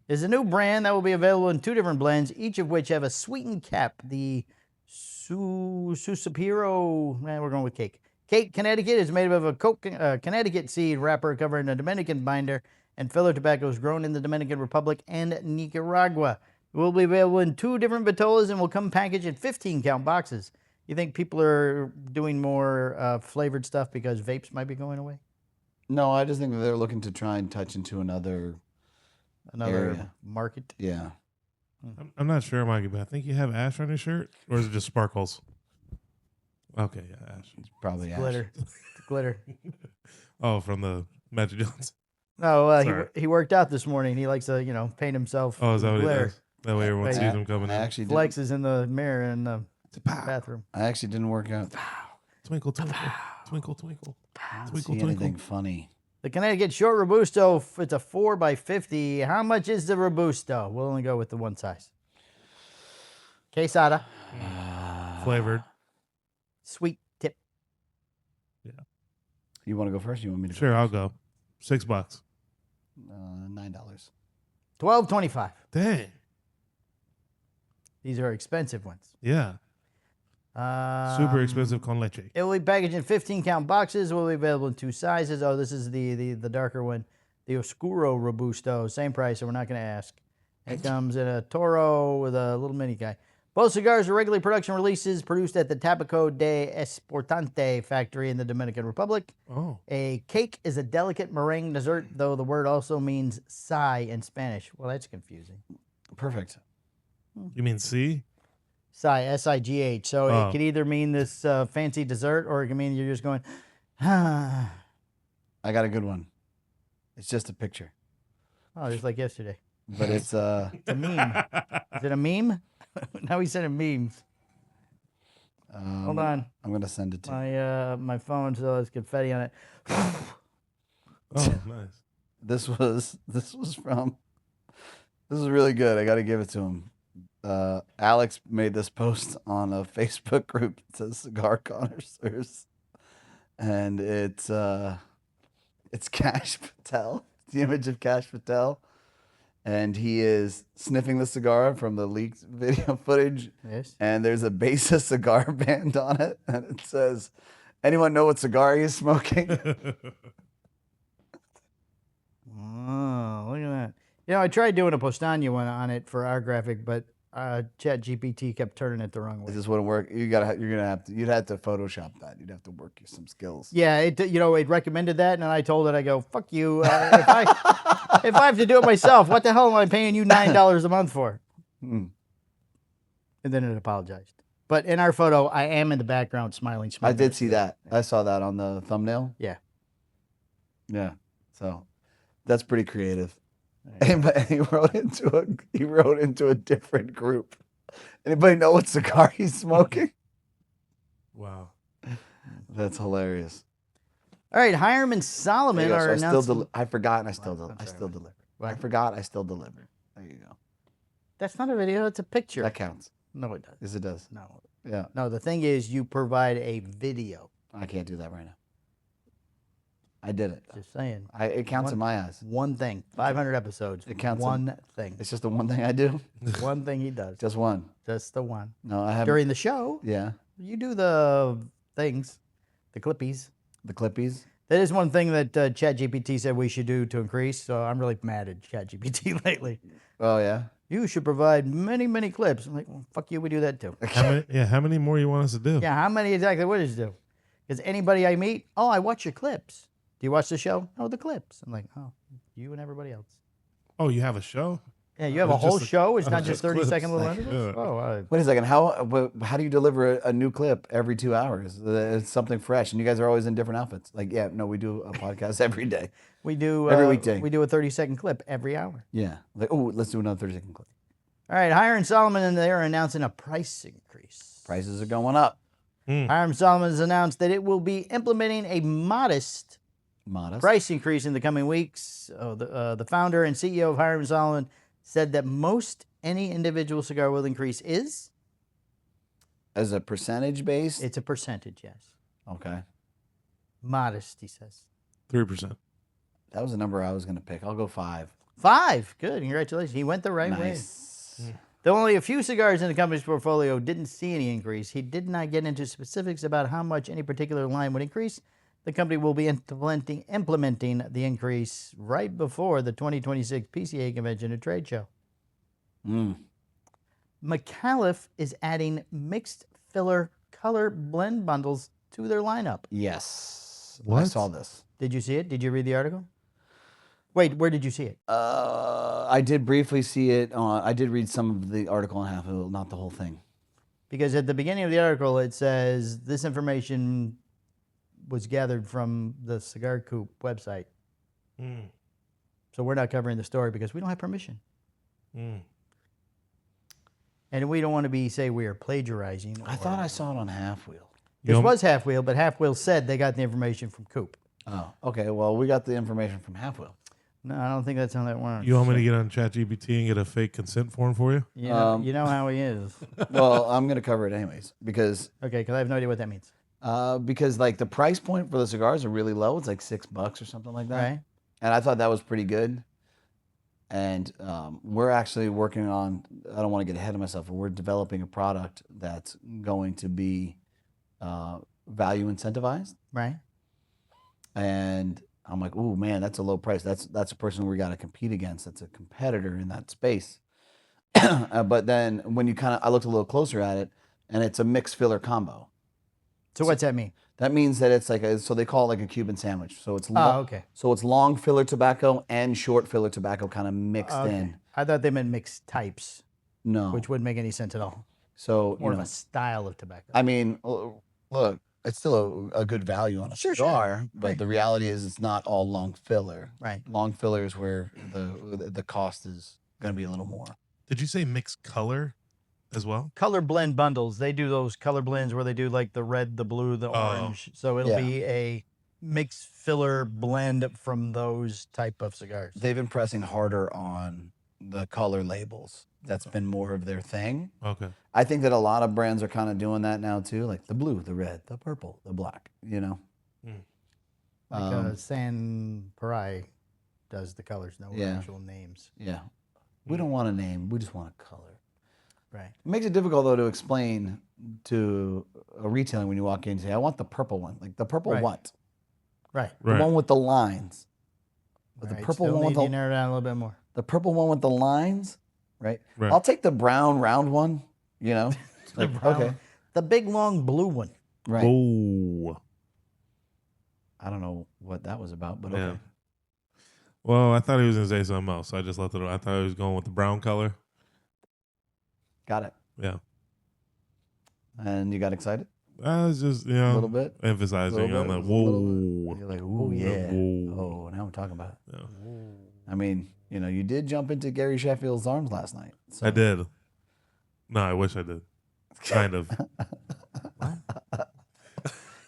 is a new brand that will be available in 2 different blends, each of which have a sweetened cap. The Susapiro. We're going with cake. Cake, Connecticut is made of a Connecticut seed wrapper covering a Dominican binder and filler tobaccos grown in the Dominican Republic and Nicaragua. It will be available in 2 different vitolas and will come packaged in 15-count boxes. You think people are doing more flavored stuff because vapes might be going away?
No, I just think that they're looking to try and touch into another area.
Market.
Yeah.
I'm not sure, Mikey, but I think you have ash on your shirt, or is it just sparkles? Okay, yeah, ash.
It's probably ash.
Glitter. It's glitter.
Oh, from the Magic Johnson.
No, he worked out this morning. He likes to, paint himself.
Oh, is that what
glitter.
he does? That way everyone sees him coming in.
Actually
Flexes in the mirror in the bathroom.
I actually didn't work out.
Twinkle, twinkle, twinkle, twinkle.
I don't see anything funny.
The Connecticut Short Robusto, it's a 4x50. How much is the Robusto? We'll only go with the one size. Quesada.
Flavored.
Sweet tip.
Yeah.
You want to go first? Or you want me to?
Sure,
go
I'll go. $6.
$9.
$12.25.
Dang.
These are expensive ones.
Yeah. Super expensive con leche.
It will be packaged in 15-count boxes. It will be available in 2 sizes. Oh, this is the darker one. The Oscuro Robusto. Same price, so we're not going to ask. It comes in a Toro with a little mini guy. Both cigars are regular production releases produced at the Tabaco de Esportante factory in the Dominican Republic.
Oh.
A cake is a delicate meringue dessert, though the word also means sigh in Spanish. Well, that's confusing.
Perfect.
You mean C?
Sigh, S-I-G-H. So it could either mean this fancy dessert or it can mean you're just going, ah.
I got a good one. It's just a picture.
Oh, just like yesterday.
But it's
It's a meme. Is it a meme? Now he's sending memes. Hold on.
I'm gonna send it to you.
My phone still has confetti on it.
Oh, nice.
This was from. This is really good. I got to give it to him. Alex made this post on a Facebook group that says Cigar Connoisseurs, and it's Cash Patel. The image of Cash Patel, and he is sniffing the cigar from the leaked video footage.
Yes.
And there's a Besa cigar band on it, and it says, "Anyone know what cigar he's smoking?"
Oh, look at that. I tried doing a Postania one on it for our graphic, but ChatGPT kept turning it the wrong way.
It just wouldn't work. You'd have to Photoshop that. You'd have to work some skills.
Yeah, it recommended that, and I told it, I go, fuck you. If I have to do it myself, what the hell am I paying you $9 a month for? And then it apologized. But in our photo, I am in the background smiling.
I did see that. I saw that on the thumbnail.
Yeah.
Yeah. So that's pretty creative. And he wrote into a different group. Anybody know what cigar he's smoking?
Wow.
That's hilarious.
All right, Hiram and Solomon are announcing.
I forgot and I still delivered.
What?
I forgot I still delivered. There you go.
That's not a video, it's a picture.
That counts.
No, it does.
Yes, it does.
No.
Yeah.
No, the thing is you provide a video.
I can't do that right now. I did it.
Just saying.
It counts in my eyes.
One thing. 500 episodes.
It counts.
One thing.
It's just the one thing I do.
One thing he does.
Just one.
Just the one.
No, I haven't.
During the show,
Yeah.
you do the things, the clippies.
The clippies.
That is one thing that ChatGPT said we should do to increase. So I'm really mad at ChatGPT lately.
Oh yeah.
You should provide many, many clips. I'm like, well, fuck you, we do that too.
How many more you want us to do?
Yeah, how many exactly would you do? Because anybody I meet, oh, I watch your clips. Do you watch the show? Oh, the clips. I'm like, oh, you and everybody else.
Oh, you have a show?
Yeah, you have a whole show. It's not just 30-second little
clips.
interviews.
Yeah.
Oh,
Wait a second. How do you deliver a new clip every 2 hours? It's something fresh, and you guys are always in different outfits. Like, yeah, no, we do a podcast every day.
we do
every weekday.
We do a 30-second clip every hour.
Yeah. Like, oh, let's do another 30-second clip.
All right, Hiram Solomon, and they are announcing a price increase.
Prices are going up.
Hiram Solomon has announced that it will be implementing a modest price increase in the coming weeks. The founder and CEO of Hiram Solomon said that most any individual cigar will increase is?
As a percentage base?
It's a percentage, yes.
Okay.
Modest, he says.
3%.
That was the number I was going to pick. I'll go 5.
5. Good. Congratulations. He went the right way.
Nice.
Though only a few cigars in the company's portfolio didn't see any increase, he did not get into specifics about how much any particular line would increase. The company will be implementing the increase right before the 2026 PCA convention and trade show. McAuliffe is adding mixed filler color blend bundles to their lineup.
Yes. I
What?
saw this.
Did you see it? Did you read the article? Wait, where did you see it?
I did briefly see it. I did read some of the article in half, not the whole thing.
Because at the beginning of the article, it says this information was gathered from the Cigar Coop website. So we're not covering the story because we don't have permission. And we don't want to say we are plagiarizing.
I thought I saw it on Half Wheel.
This was Half Wheel, but Half Wheel said they got the information from Coop.
Oh, okay. Well, we got the information from Half Wheel.
No, I don't think that's how that works.
You want me to get on ChatGPT and get a fake consent form for you?
You know how he is.
Well, I'm going to cover it anyways because
Okay, because I have no idea what that means.
because like the price point for the cigars are really low. It's like $6 or something like that.
Right.
And I thought that was pretty good. And we're actually working on, I don't want to get ahead of myself, but we're developing a product that's going to be value incentivized.
Right.
And I'm like, ooh, man, that's a low price. That's a person we got to compete against. That's a competitor in that space. But then when I looked a little closer at it, and it's a mixed filler combo.
So what's that mean?
That means that it's so they call it like a Cuban sandwich. So it's long,
okay.
So it's long filler tobacco and short filler tobacco kind of mixed in.
I thought they meant mixed types,
No.
which wouldn't make any sense at all.
So
More of a style of tobacco.
I mean, look, it's still a good value on a cigar, but the reality is it's not all long filler.
Right.
Long filler is where the cost is going to be a little more.
Did you say mixed color as well?
Color blend bundles. They do those color blends where they do like the red, the blue, the orange. So it'll be a mixed filler blend from those type of cigars.
They've been pressing harder on the color labels. That's been more of their thing.
Okay.
I think that a lot of brands are kind of doing that now too, like the blue, the red, the purple, the black, you know?
Like San Parai does the colors, no actual names.
Yeah. We don't want a name. We just want a color.
Right.
It makes it difficult, though, to explain to a retailer when you walk in and say, I want the purple one. Like, the purple what?
Right.
The one with the lines. But the purple
Still
one with
need to narrow down a little bit more.
the purple one with the lines, right? I'll take the brown round one, you know? Like, okay.
The big, long blue one.
Right.
Oh.
I don't know what that was about, but okay.
Well, I thought he was going to say something else. So I just left it. I thought he was going with the brown color.
Got it.
Yeah.
And you got excited?
I was just, a
little bit?
emphasizing on that. Whoa.
You're like, ooh, yeah.
Whoa.
Oh, now we're talking about it.
Yeah.
I mean, you did jump into Gary Sheffield's arms last night. So.
I did. No, I wish I did. Kind of.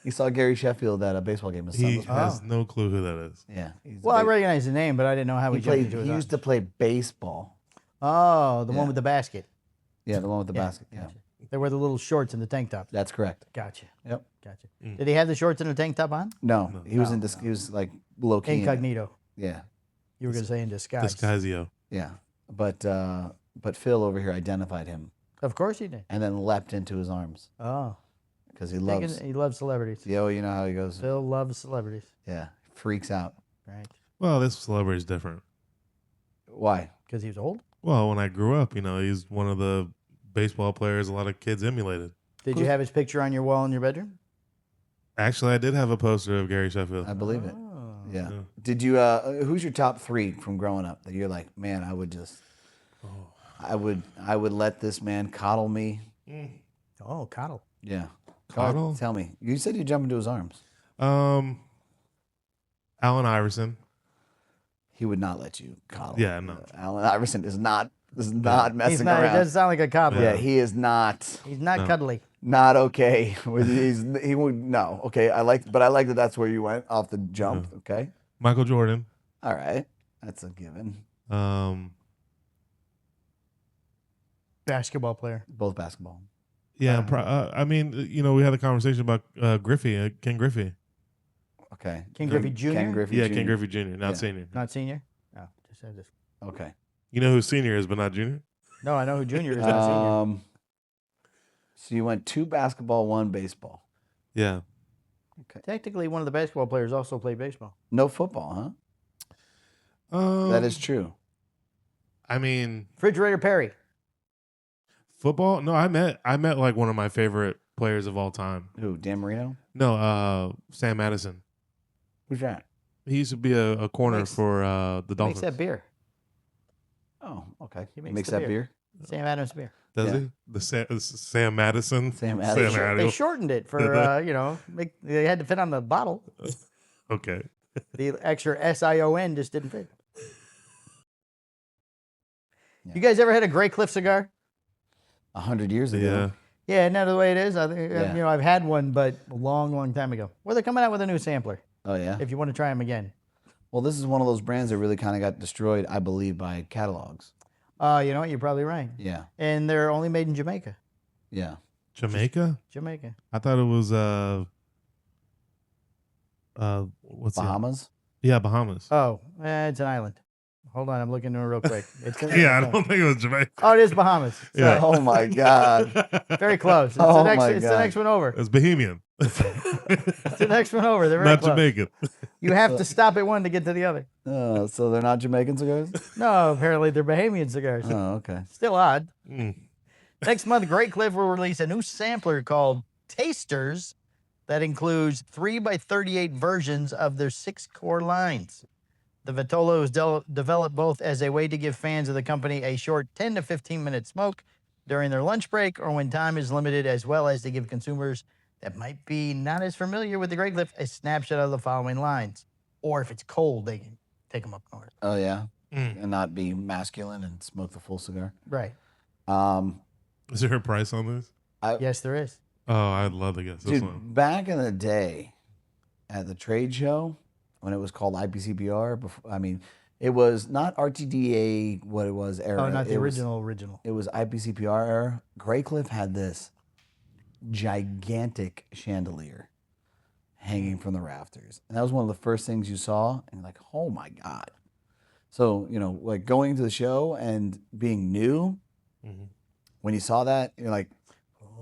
You saw Gary Sheffield at a baseball game.
He has no clue who that is.
Yeah.
Well, I recognize the name, but I didn't know how he jumped into his
He
arms.
used to play baseball.
Oh, the one with the basket.
Yeah, the one with the basket. Yeah.
Gotcha. They wear the little shorts and the tank top.
That's correct.
Gotcha.
Yep.
Gotcha. Did he have the shorts and the tank top on?
No, he was he was like low key.
Incognito.
Yeah.
You were going to say in disguise.
Disguisio.
Yeah. But Phil over here identified him
Of course he did.
and then leapt into his arms
Oh.
because he loves.
He loves celebrities.
Yo, you know how he goes.
Phil loves celebrities.
Yeah. Freaks out.
Right.
Well, this celebrity is different.
Why?
Because he was old?
Well, when I grew up, he's one of the baseball players a lot of kids emulated.
Did you have his picture on your wall in your bedroom?
Actually, I did have a poster of Gary Sheffield.
I believe it.
Oh.
Yeah. Did you? Who's your top 3 from growing up that you're like, man, I would just, I would let this man coddle me.
Oh, coddle.
Yeah.
Coddle?
Tell me. You said you jump into his arms.
Allen Iverson.
He would not let you coddle.
Yeah, no.
Allen Iverson is not messing
He's not,
around.
He doesn't sound like a coddler.
Yeah, he is not.
He's not cuddly.
Not okay. He would no. Okay, I like that. That's where you went off the jump.
Yeah.
Okay.
Michael Jordan.
All right, that's a given.
Basketball player.
Both basketball.
Yeah, we had a conversation about Griffey, Ken Griffey.
Okay.
Ken Griffey Jr.?
Ken Griffey
Yeah,
Jr.
Ken Griffey Jr., not senior.
Not senior? No, just said this.
Okay.
You know who senior is, but not junior?
No, I know who Junior is. Not Senior.
So you went 2 basketball, 1 baseball.
Yeah.
Technically, one of the basketball players also played baseball.
No football, huh? That is true.
I mean,
Refrigerator Perry.
football. No, I met like one of my favorite players of all time.
Who? Dan Marino?
No, Sam Madison.
Who's that?
He used to be a corner for the
He makes
Dolphins.
that beer.
Oh, okay.
He
He
makes
makes
the
that beer.
Sam Adams beer.
Does
Yeah.
he? The Sam Madison.
Sam
Sam
Madison.
They
Adams.
shortened it for they had to fit on the bottle.
Okay.
The extra SION just didn't fit.
Yeah.
You guys ever had a Grey Cliff cigar?
100 years ago.
Yeah.
Yeah, isn't that the way it is? I think
Yeah.
I've had one, but a long, long time ago. Well, they're coming out with a new sampler.
Oh, yeah?
If you want to try them again.
Well, this is one of those brands that really kind of got destroyed, I believe, by catalogs.
You know what? You're probably right.
Yeah.
And they're only made in Jamaica.
Yeah.
Jamaica?
Jamaica.
I thought it was what's the-
Bahamas?
Yeah, Bahamas.
Oh, it's an island. Hold on, I'm looking into it real quick. It's
Yeah, I don't think it was Jamaica.
Oh, it is Bahamas.
Yeah.
Sorry.
Oh, my God.
Very close. It's,
Oh,
the, next,
my
it's the
God.
next one over.
It's Bohemian.
It's the next one over. They're very
Not
close.
Jamaican.
You have to stop at one to get to the other.
So they're not Jamaican cigars?
No, apparently they're Bahamian cigars.
Oh, okay.
Still odd.
Mm.
Next month, Great Cliff will release a new sampler called Tasters that includes 3x38 versions of their 6 core lines. The Vitolo is developed both as a way to give fans of the company a short 10 to 15 minute smoke during their lunch break or when time is limited, as well as to give consumers that might be not as familiar with the Great Cliff a snapshot of the following lines. Or if it's cold, they can take them up north.
Oh, yeah?
Mm.
And not be masculine and smoke the full cigar?
Right.
Is there a price on this?
Yes, there is.
Oh, I'd love to guess this
Dude,
one.
back in the day at the trade show, when it was called IPCPR, it was not RTDA, what it was, era.
Oh, not the
It
original.
It was IPCPR era. Grey Cliff had this gigantic chandelier hanging from the rafters. And that was one of the first things you saw. And you're like, oh my God. So, like going to the show and being new, when you saw that, you're like,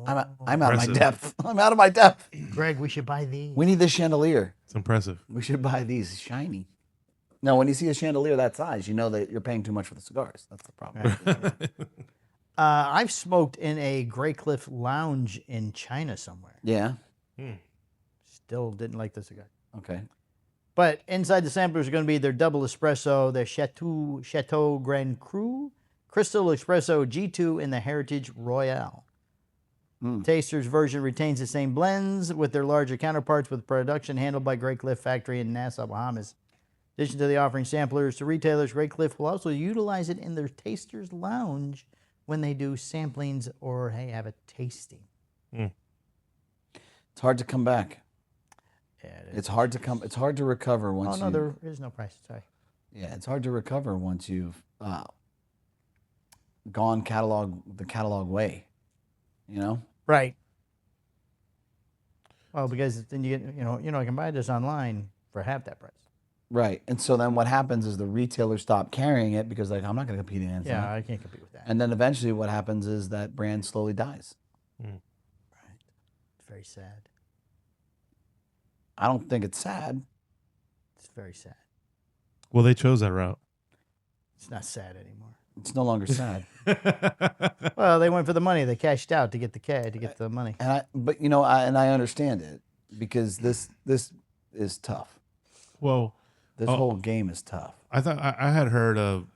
I'm out of my
Impressive.
depth. I'm out of my depth.
Greg, we should buy these.
We need this chandelier.
It's impressive.
We should buy these. Shiny. Now, when you see a chandelier that size, you know that you're paying too much for the cigars. That's the problem.
I've smoked in a Grey Cliff lounge in China somewhere.
Yeah.
Still didn't like the cigar.
Okay.
But inside the samplers are going to be their double espresso, their Chateau Grand Cru, Crystal Espresso G2, and the Heritage Royale. Taster's version retains the same blends with their larger counterparts, with production handled by Grey Cliff Factory in Nassau, Bahamas. In addition to the offering samplers to retailers, Grey Cliff will also utilize it in their Taster's Lounge when they do samplings or, hey, have a tasting.
It's hard to come back.
Yeah, it is.
It's hard to recover once
Oh, no, there is no price. Sorry.
Yeah, it's hard to recover once you've gone the catalog way.
Right. Well, because then you get, I can buy this online for half that price.
Right. And so then what happens is the retailers stop carrying it because I'm not going to compete against
Yeah,
that.
I can't compete with that.
And then eventually what happens is that brand slowly dies.
Right. It's very sad.
I don't think it's sad.
It's very sad.
Well, they chose that route.
It's not sad anymore.
It's no longer sad.
Well, they went for the money. They cashed out to get the money.
And I understand it because this is tough.
Well,
This whole game is tough.
I thought I had heard of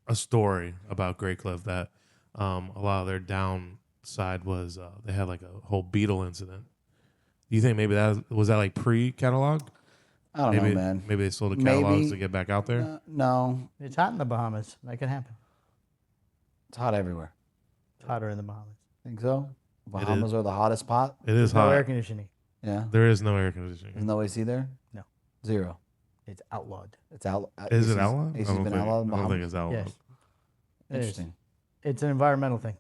a story about Grey Cliff that a lot of their downside was they had like a whole beetle incident. Do you think maybe that was like pre-catalog?
I don't know, man.
Maybe they sold the catalogs
Maybe.
to get back out there.
No,
It's hot in the Bahamas. That can happen.
it's hot everywhere.
It's hotter in the Bahamas.
Think so? Bahamas are the hottest spot.
It is
No
hot.
air conditioning.
Yeah.
There is no air
There's
conditioning.
no AC there?
No.
0.
It's outlawed.
It's out.
Is it outlawed?
AC's
I don't
been
think-
outlawed in
I don't think
Bahamas?
it's outlawed.
Yes. It is.
Interesting.
It's an environmental thing.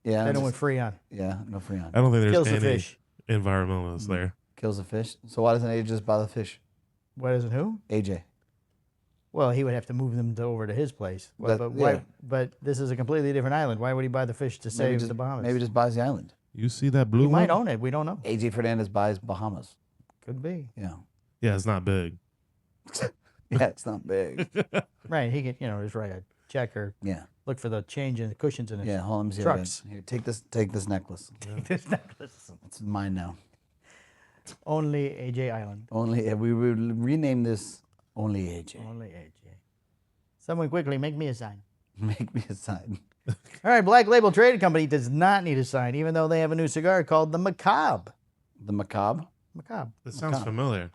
Yeah.
They don't
just-
want free on.
Yeah, no freon.
I don't think
Kills
there's
the
any
fish.
environmentalists there.
Kills the fish. So why doesn't AJ just buy the fish?
What is it? Who?
AJ.
Well, he would have to move them over to his place. Well,
That-
but why?
yeah.
But this is a completely different island. Why would he buy the fish to save the Bahamas?
Maybe just buys the island.
You see that blue
he
one?
might own it. We don't know.
AJ Fernandez buys Bahamas.
Could be.
Yeah.
Yeah, it's not big.
Yeah, it's not big.
Right. He could, just write a check or
Yeah.
look for the change in the cushions in his
Yeah. Hold on, let me see
trucks.
Here, take this necklace.
This necklace.
It's mine now.
Only AJ Island.
Only we would rename this only AJ.
Only AJ. Someone quickly make me a sign.
Make me a sign.
All right, Black Label Trading Company does not need a sign, even though they have a new cigar called the Macabre.
The macabre.
Macabre.
That sounds familiar.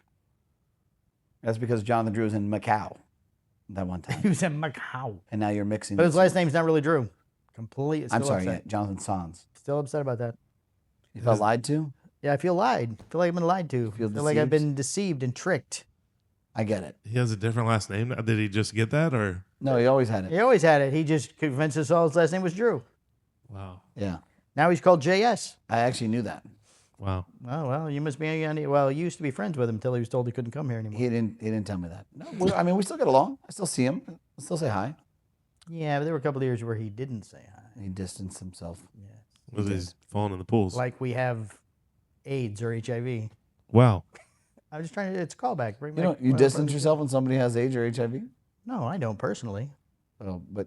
That's because Jonathan Drew was in Macau that one time,
He was in Macau.
and now you're mixing.
But his last name's not really Drew. Completely.
I'm
still
sorry, yeah,
upset.
Jonathan Sans.
Still upset about that.
You felt lied to?
Yeah, I feel lied. I feel like I've been lied to.
Feel
I feel like I've
deceived?
been deceived and tricked.
I get it.
He has a different last name. Did he just get that or?
No, he always had it.
He always had it. He just convinced us all his last name was Drew.
Wow.
Yeah,
Now he's called JS.
I actually knew that.
Wow.
Oh, well, you must be well, you used to be friends with him until he was told he couldn't come here anymore.
He didn't tell me that. No, I mean we still get along. I still see him. I still say hi.
Yeah, but there were a couple of years where he didn't say hi.
He distanced himself.
Was he falling in the pools?
Like we have AIDS or HIV.
Wow.
I'm just trying to, it's a callback. Bring
You
back
know, you
my
distance
brother.
yourself when somebody has AIDS or HIV.
No, I don't personally.
Oh, but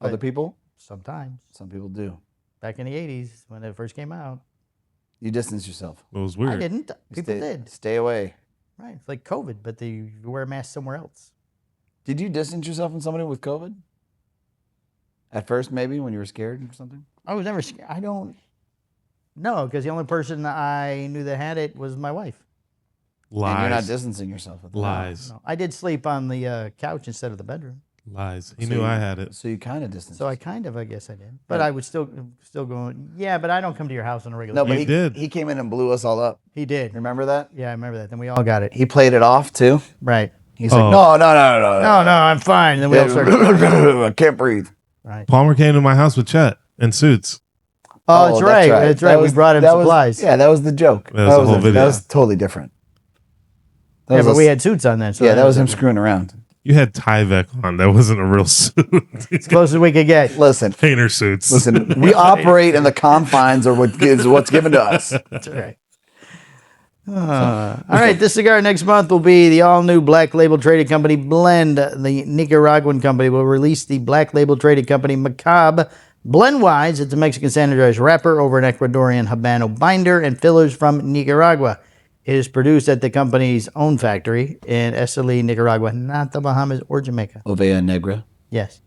other people,
Sometimes.
some people do.
Back in the 80s when it first came out.
You distance yourself.
It was
I
weird.
didn't.
You
People
stay,
did.
Stay away.
Right. It's like COVID, but you wear a mask somewhere else.
Did you distance yourself from somebody with COVID? At first, maybe when you were scared or something.
I was never scared. I don't know, because the only person I knew that had it was my wife.
And you're not
Lies.
distancing yourself. With them.
Lies.
No, I did sleep on the couch instead of the bedroom.
Lies. He
So
knew
you-
I had it.
So you kind of distanced.
So I guess I did. But I would still go, yeah, but I don't come to your house on a regular
no,
basis.
but
You did.
He came in and blew us all up.
He did.
Remember that?
Yeah, I remember that. Then we all got it.
He played it off too.
Right.
He's
Oh.
like, no.
No, I'm fine. And then we all started.
I can't breathe.
Right.
Palmer came to my house with Chet in suits.
Oh, that's right. That's right.
That
We brought him
that was-
supplies.
yeah, that was the joke.
That was the whole video.
That was totally different. That
Yeah,
was
but
us-
we had suits on then. So
yeah, that was him screwing around.
You had Tyvek on. That wasn't a real suit.
as close as we could get.
Listen,
Painter suits.
listen. We operate in the confines of what's given to us.
That's right. All right, this cigar next month will be the all-new Black Label Trading Company blend. The Nicaraguan company will release the Black Label Trading Company Macabre Blend-Wise. It's a Mexican standardized wrapper over an Ecuadorian Habano binder and fillers from Nicaragua. It is produced at the company's own factory in Esteli, Nicaragua, not the Bahamas or Jamaica.
Ovea Negra.
Yes.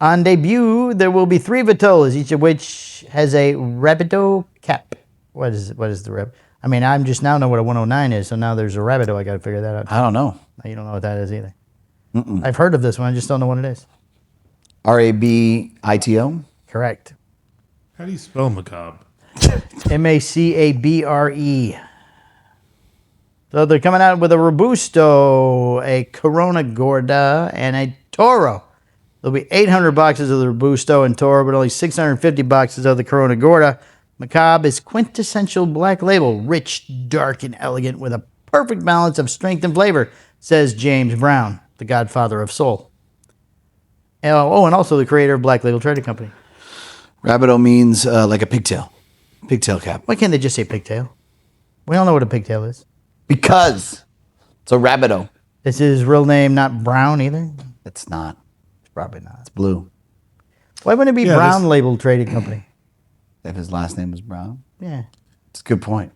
On debut, there will be 3 vitolas, each of which has a Rabido cap. What is the Rab? I mean, I'm just now know what a 109 is, so now there's a Rabido. I got to figure that out.
I don't know.
You don't know what that is either. I've heard of this one. I just don't know what it is.
RABITO.
Correct.
How do you spell macabre?
Macabre. So they're coming out with a Robusto, a Corona Gorda, and a Toro. There'll be 800 boxes of the Robusto and Toro, but only 650 boxes of the Corona Gorda. Macabre is quintessential Black Label, rich, dark, and elegant with a perfect balance of strength and flavor, says James Brown, the godfather of soul. Oh, and also the creator of Black Label Trading Company.
Rabido means like a pigtail. Pigtail cap.
Why can't they just say pigtail? We all know what a pigtail is.
Because it's a Rabido.
Is his real name not Brown either?
It's not.
It's probably not.
It's blue.
Why wouldn't it be
Yeah,
Brown
this-
Label Trading Company?
If his last name was Brown.
Yeah.
It's a good point.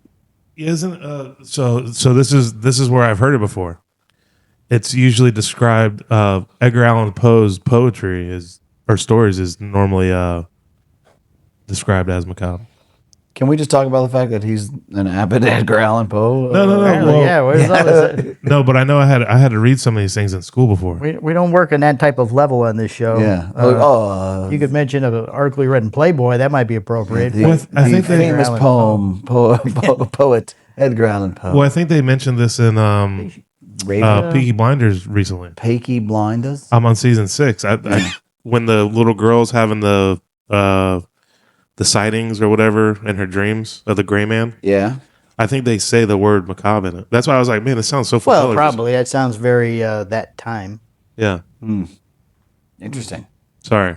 Isn't so this is where I've heard it before. It's usually described Edgar Allan Poe's poetry is or stories is normally described as macabre.
Can we just talk about the fact that he's an avid Edgar Allan Poe?
No.
Apparently,
well,
yeah. Where's all this?
No, but I know I had to read some of these things in school before.
We don't work on that type of level on this show.
Yeah.
You could mention an article read in Playboy. That might be appropriate.
The,
Well, I
the
think they-
famous
Edgar Allan
poet Edgar Allan Poe.
Well, I think they mentioned this in
Raven,
Peaky Blinders recently.
Peaky Blinders.
I'm on season 6. When the little girl's having the sightings or whatever in her dreams of the gray man,
Yeah.
I think they say the word macabre in it. That's why I was like, man, it sounds so familiar.
Well, probably. That sounds very that time.
Yeah.
Interesting.
Sorry.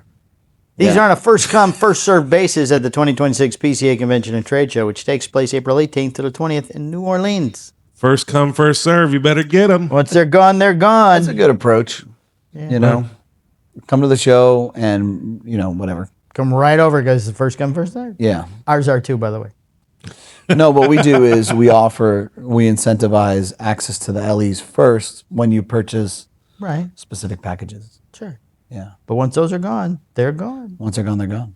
These
Yeah.
are on a first-come, first-served basis at the 2026 PCA Convention and Trade Show, which takes place April 18th to the 20th in New Orleans.
First come, first serve. You better get them.
Once they're gone, they're gone.
That's a good approach. You know, come to the show and, whatever.
Come right over because it's the first come, first served.
Yeah.
Ours are too, by the way.
No, what we do is we incentivize access to the LEs first when you purchase
Right.
specific packages.
Sure.
Yeah.
But once those are gone, they're gone.
Once they're gone, they're gone.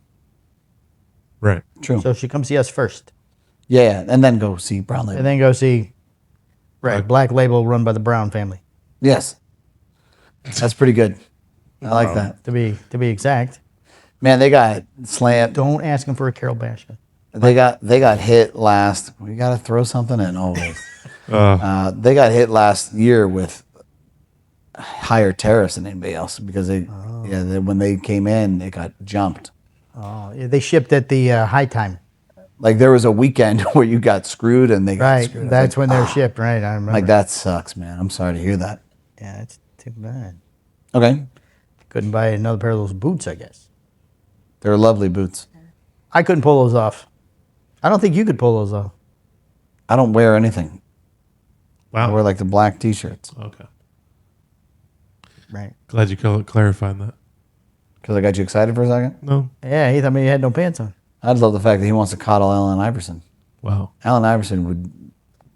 Right.
True.
So she come see us first.
Yeah, and then go see Brown Label.
And then go see Black Label run by the Brown family.
Yes. That's pretty good. I like that.
To be exact.
Man, they got slammed.
Don't ask him for a Carol Bashka.
They got hit last. We got to throw something in always. They got hit last year with higher tariffs than anybody else because when they came in, they got jumped.
Oh, yeah, they shipped at the high time.
Like there was a weekend where you got screwed and they got
Right.
screwed.
That's when they're shipped, right? I remember.
Like that sucks, man. I'm sorry to hear that.
Yeah, it's too bad.
Okay.
Couldn't buy another pair of those boots, I guess.
They're lovely boots.
I couldn't pull those off. I don't think you could pull those off.
I don't wear anything. I
Wow.
wear like the black t-shirts
Okay.
Right.
Glad you clarified that.
because I got you excited for a second.
No.
Yeah, he thought maybe you had no pants on.
I just love the fact that he wants to coddle Allen Iverson.
Wow.
Allen Iverson would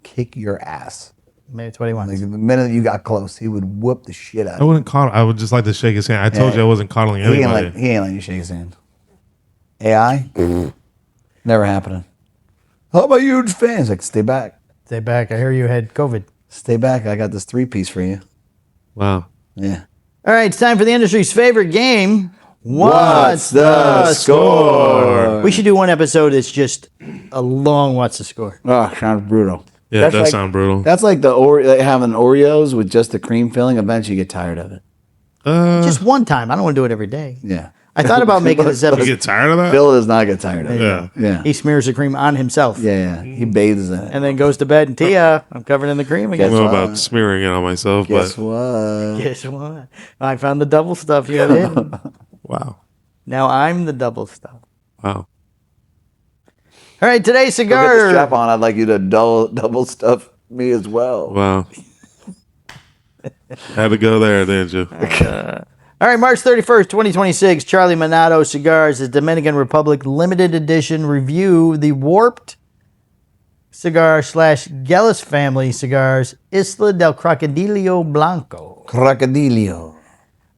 kick your ass.
Maybe it's what he wants.
Like the minute you got close, he would whoop the shit out
I
of you.
wouldn't coddle. I would just like to shake his hand. I told you I wasn't coddling
He
anybody.
ain't letting you shake his hand. AI? Never happening. How about you fans? Like, stay back.
Stay back. I hear you had COVID.
Stay back. I got this 3-piece for you.
Wow.
Yeah.
All right, it's time for the industry's favorite game.
What's the score?
We should do one episode that's just a long What's the Score?
Oh, sounds brutal.
Yeah,
That's
it does
like-
sound brutal.
That's like like having Oreos with just the cream filling. Eventually, you get tired of it.
Just one time. I don't want to do it every day.
Yeah.
I thought about making this
you
episode.
get tired of that?
Bill does not get tired of it.
Yeah.
Yeah.
He smears the cream on himself
Yeah. He bathes in it.
and then goes to bed. And Tia, I'm covered in the cream
I
again.
don't know about smearing it on myself,
Guess
but
what?
Guess what? I found the double stuff you had in.
wow.
Now I'm the double stuff.
Wow.
All right, today's
Go get the
cigar.
strap on. I'd like you to double stuff me as well.
Wow. Had to go there, didn't you?
All right, March 31st, 2026, Charlie Minato Cigars' Dominican Republic limited edition review, the Warped Cigar / Gellis family cigars, Isla del Crocodilio Blanco.
Crocodilio.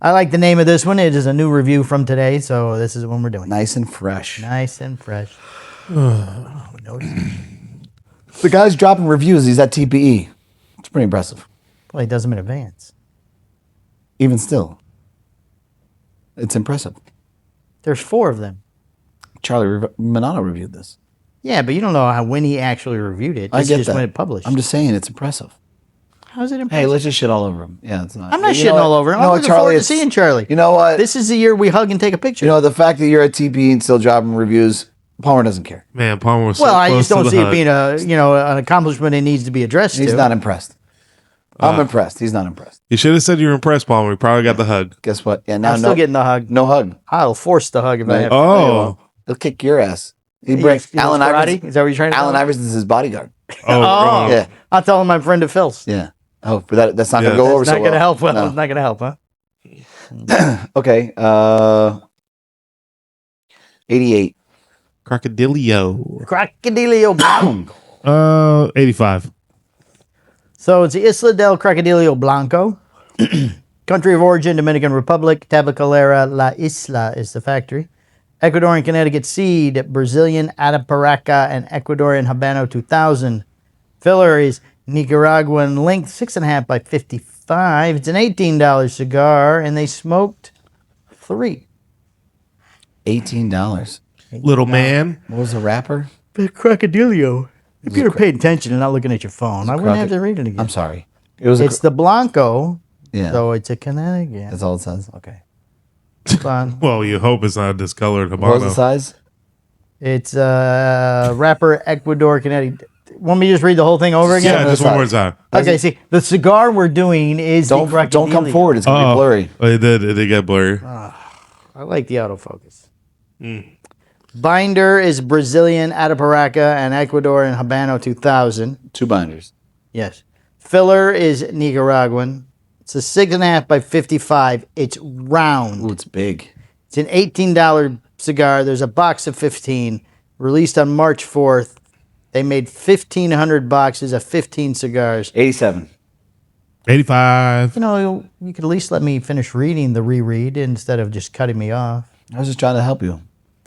I like the name of this one. It is a new review from today, so this is what we're doing.
Nice and fresh.
Nice and fresh.
The guy's dropping reviews. He's at TPE. It's pretty impressive.
Well, he does them in advance.
Even still, it's impressive.
There's 4 of them.
Charlie Minato reviewed this.
Yeah, but you don't know when he actually reviewed it.
I
This is
get
just
that.
when it published.
I'm just saying it's impressive.
How's it
Hey,
impressive?
let's just shit all over him. Yeah, it's not.
I'm not
You know
shitting
what?
all over him.
You know
I'm
what,
looking
Charlie?
forward to
It's-
seeing Charlie.
You know what?
This is the year we hug and take a picture.
You know, the fact that you're at TPE and still dropping reviews, Palmer doesn't care.
Man, Palmer was so
well, I
close
just
to
don't
the
see it
hug.
being an accomplishment it needs to be addressed
He's
to.
not impressed. I'm impressed. He's not impressed.
You should have said you were impressed, Palmer. We probably got the hug.
Guess what? Yeah, now
I'm still getting the hug.
no hug.
I'll force the hug if I
Right.
have to.
Oh.
He'll kick your ass. He
He
brings
likes- he likes
Allen
karate?
Iverson.
Is that what you're trying to
Allen
tell me?
Iverson's his bodyguard.
Oh,
Oh.
Yeah,
I'll tell him my friend of Phil's.
yeah. Oh, but that's not
Yeah.
gonna go over
It's
so
not
well.
going to help. Well,
No.
it's not going to help, huh?
Okay. 88.
Crocodilio.
Crocodilio Blanco.
85.
So it's the Isla del Crocodilio Blanco. Country of origin, Dominican Republic. Tabacalera La Isla is the factory. Ecuadorian Connecticut seed, Brazilian Ataparaca, and Ecuadorian Habano 2000. Filler is Nicaraguan length, 6.5 by 55. It's an $18 cigar, and they smoked 3.
$18.
Little man.
What was the wrapper?
The Crocodilio. If you'd have paid attention and not looking at your phone, I wouldn't have to read it again.
I'm sorry. It was.
It's the Blanco,
yeah.
so it's a Connecticut.
That's all it says. Okay.
Hold on.
Well, you hope it's not a discolored
What was the
Habano.
size?
It's wrapper Ecuador Connecticut. Want me to just read the whole thing over again?
Yeah, just one more time.
Okay, see, the cigar we're doing is
Don't come
Crocodilio.
forward. It's gonna be blurry.
Oh, it did get blurry.
I like the autofocus. Binder is Brazilian Ataparaca and Ecuador Habano 2000.
2 binders.
Yes. Filler is Nicaraguan. It's a 6.5 by 55. It's round.
Ooh, it's big.
It's an $18 cigar. There's a box of 15. Released on March 4th. They made 1,500 boxes of 15 cigars.
87.
85.
You know, you could at least let me finish reading the reread instead of just cutting me off.
I was just trying to help you.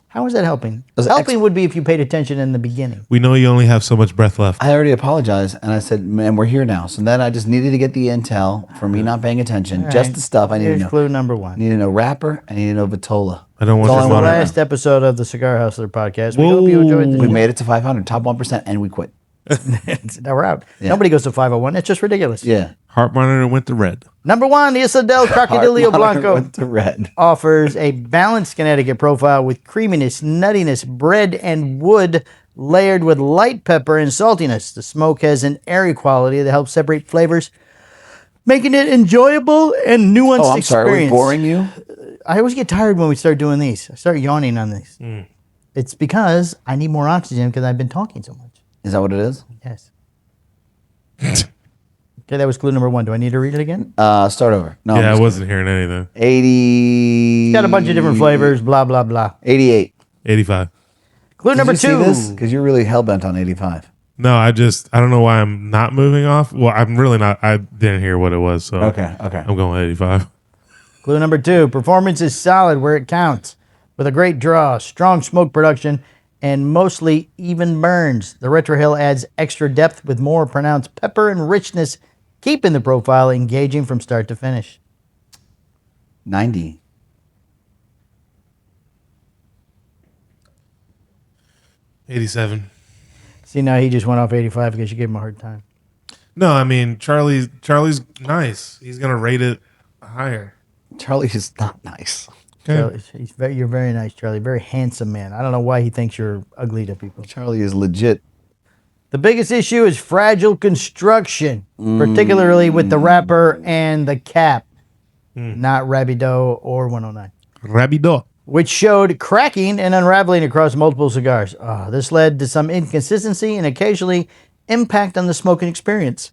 How is that helping?
was
Helping would be if you paid attention in the beginning.
We know you only have so much breath left.
I already apologized, and I said, "Man, we're here now." So then I just needed to get the intel for me not paying attention. Just the stuff I need to
Here's
know.
clue number
I
one.
need to know wrapper. I need to know Vitola.
I don't want
That's all
your
I
money.
want.
Last episode of the Cigar Hustler podcast. We hope you enjoyed the
We
show.
made it to 500, top 1%, and we quit.
Now we're out. Nobody goes to 501. It's just ridiculous.
Yeah.
Heart monitor went to red.
Number one, the Isla del Crocodilio
Heart monitor
Blanco
went to red.
offers a balanced Connecticut profile with creaminess, nuttiness, bread, and wood layered with light pepper and saltiness. The smoke has an airy quality that helps separate flavors, making it enjoyable and nuanced
Oh, I'm sorry. Are we
experience.
boring you?
I always get tired when we start doing these. I start yawning on these. It's because I need more oxygen because I've been talking so much.
Is that what it is?
Yes. Okay, that was clue number one. Do I need to read it again?
Start over. No,
Yeah, I wasn't hearing anything.
80.
It's got a bunch of different flavors, blah, blah, blah.
88.
85.
Clue number two.
Because you're really hell-bent on 85.
No, I don't know why I'm not moving off. Well, I'm really not. I didn't hear what it was. So
Okay.
I'm going with 85.
Clue number two. Performance is solid where it counts. With a great draw, strong smoke production, and mostly even burns. The retrohale adds extra depth with more pronounced pepper and richness, keeping the profile engaging from start to finish.
90.
87.
See, now he just went off 85 because you gave him a hard time.
No, I mean Charlie's nice. He's gonna rate it higher.
Charlie is not nice.
Charlie, you're very nice, Charlie. Very handsome man. I don't know why he thinks you're ugly to people.
Charlie is legit.
The biggest issue is fragile construction, particularly with the wrapper and the cap. Not Rabido or 109.
Rabido.
Which showed cracking and unraveling across multiple cigars. This led to some inconsistency and occasionally impact on the smoking experience.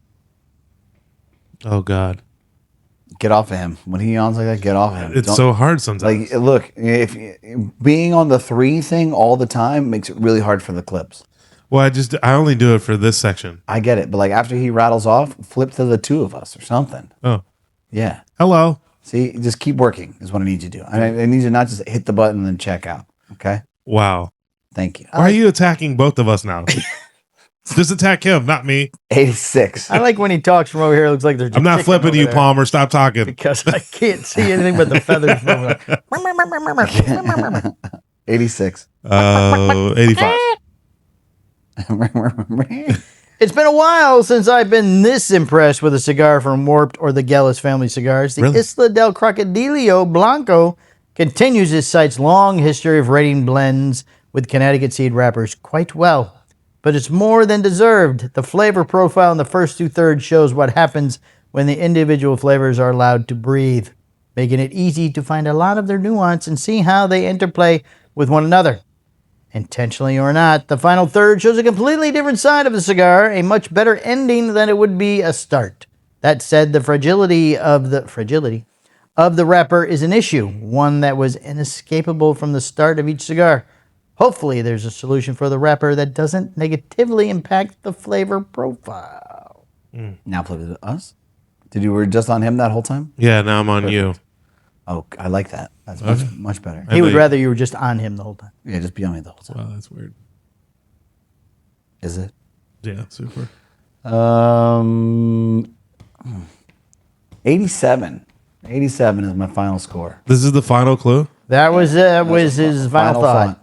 Oh God.
Get off of him. When he yawns like that, get off of him.
It's so hard sometimes.
Like, look, if being on the 3 thing all the time makes it really hard for the clips.
Well, I only do it for this section.
I get it, but like after he rattles off, flip to the 2 of us or something.
Oh.
Yeah.
Hello.
See, just keep working is what I need you to do. I need you to not just hit the button and then check out. Okay.
Wow.
Thank you.
Why are you attacking both of us now? Just attack him, not me.
86.
I like when he talks from over here. It looks like there's.
I'm not flipping you, Palmer. Stop talking.
because I can't see anything but the feathers. From
86.
85.
It's been a while since I've been this impressed with a cigar from Warped or the Gellis family cigars. The
Really?
Isla del Crocodilio Blanco continues its site's long history of rating blends with Connecticut seed wrappers quite well. But it's more than deserved. The flavor profile in the first 2/3 shows what happens when the individual flavors are allowed to breathe, making it easy to find a lot of their nuance and see how they interplay with one another. Intentionally or not, the final third shows a completely different side of the cigar, a much better ending than it would be a start. That said, the fragility of the wrapper is an issue, one that was inescapable from the start of each cigar. Hopefully, there's a solution for the wrapper that doesn't negatively impact the flavor profile.
Now flip it to us. Did you were just on him that whole time?
Yeah, now I'm on you.
Oh, I like that. That's much better.
He would rather you were just on him the whole time.
Yeah, just be on me the whole time.
Wow, that's weird.
Is it?
Yeah, super.
87. 87 is my final score.
This is the final clue?
That was his final thought.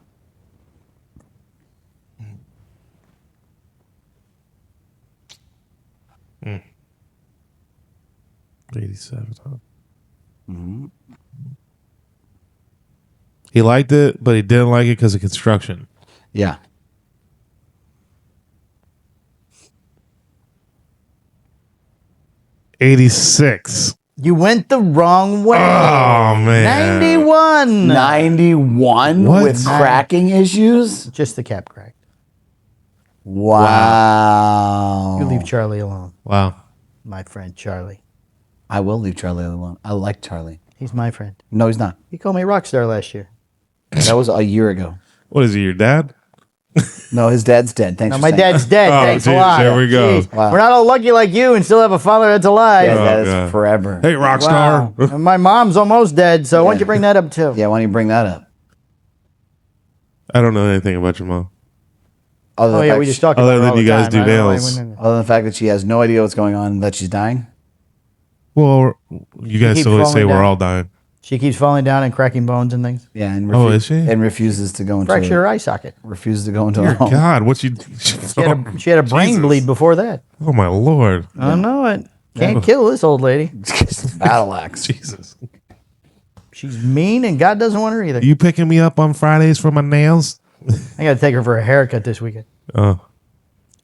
87. Huh? He liked it, but he didn't like it because of construction.
Yeah.
86.
You went the wrong way.
Oh, man.
91.
91
What?
with cracking issues?
Just the cap cracked.
Wow.
You leave Charlie alone,
Wow.
my friend Charlie.
I will leave Charlie alone. I like Charlie.
He's my friend.
No, he's not.
He called me rock star last year.
That was a year ago.
What is he, your dad?
No, his dad's dead. Thanks
No,
for
my
saying
dad's dead.
Oh,
Thanks a
geez,
lot.
there we go.
Jeez.
Wow.
We're not all lucky like you and still have a father that's alive.
that. Yeah, that is
God.
forever.
Hey, rock star.
Wow. And my mom's almost dead, so why don't you bring that up too?
Yeah, why don't you bring that up?
I don't know anything about your mom.
Other
Oh
than,
yeah,
the
we
fact
just talked
Other
about it
than
all
you
the
guys
time.
do
I don't know why
nails.
we wouldn't-
other than the fact that she has no idea what's going on and that she's dying.
Well, you guys
keeps
still say
falling
we're
down.
all dying.
She keeps falling down and cracking bones and things.
Yeah, and
Oh, is she?
and refuses to go into
Fractured her eye socket.
refuses to go into
Dear
the home.
God, what you?
She had a brain
Jesus.
bleed before that.
Oh my Lord,
I know it. Can't kill this old lady.
Battle axe.
Jesus!
She's mean and God doesn't want her either.
You picking me up on Fridays for my nails?
I got to take her for a haircut this weekend.
Oh,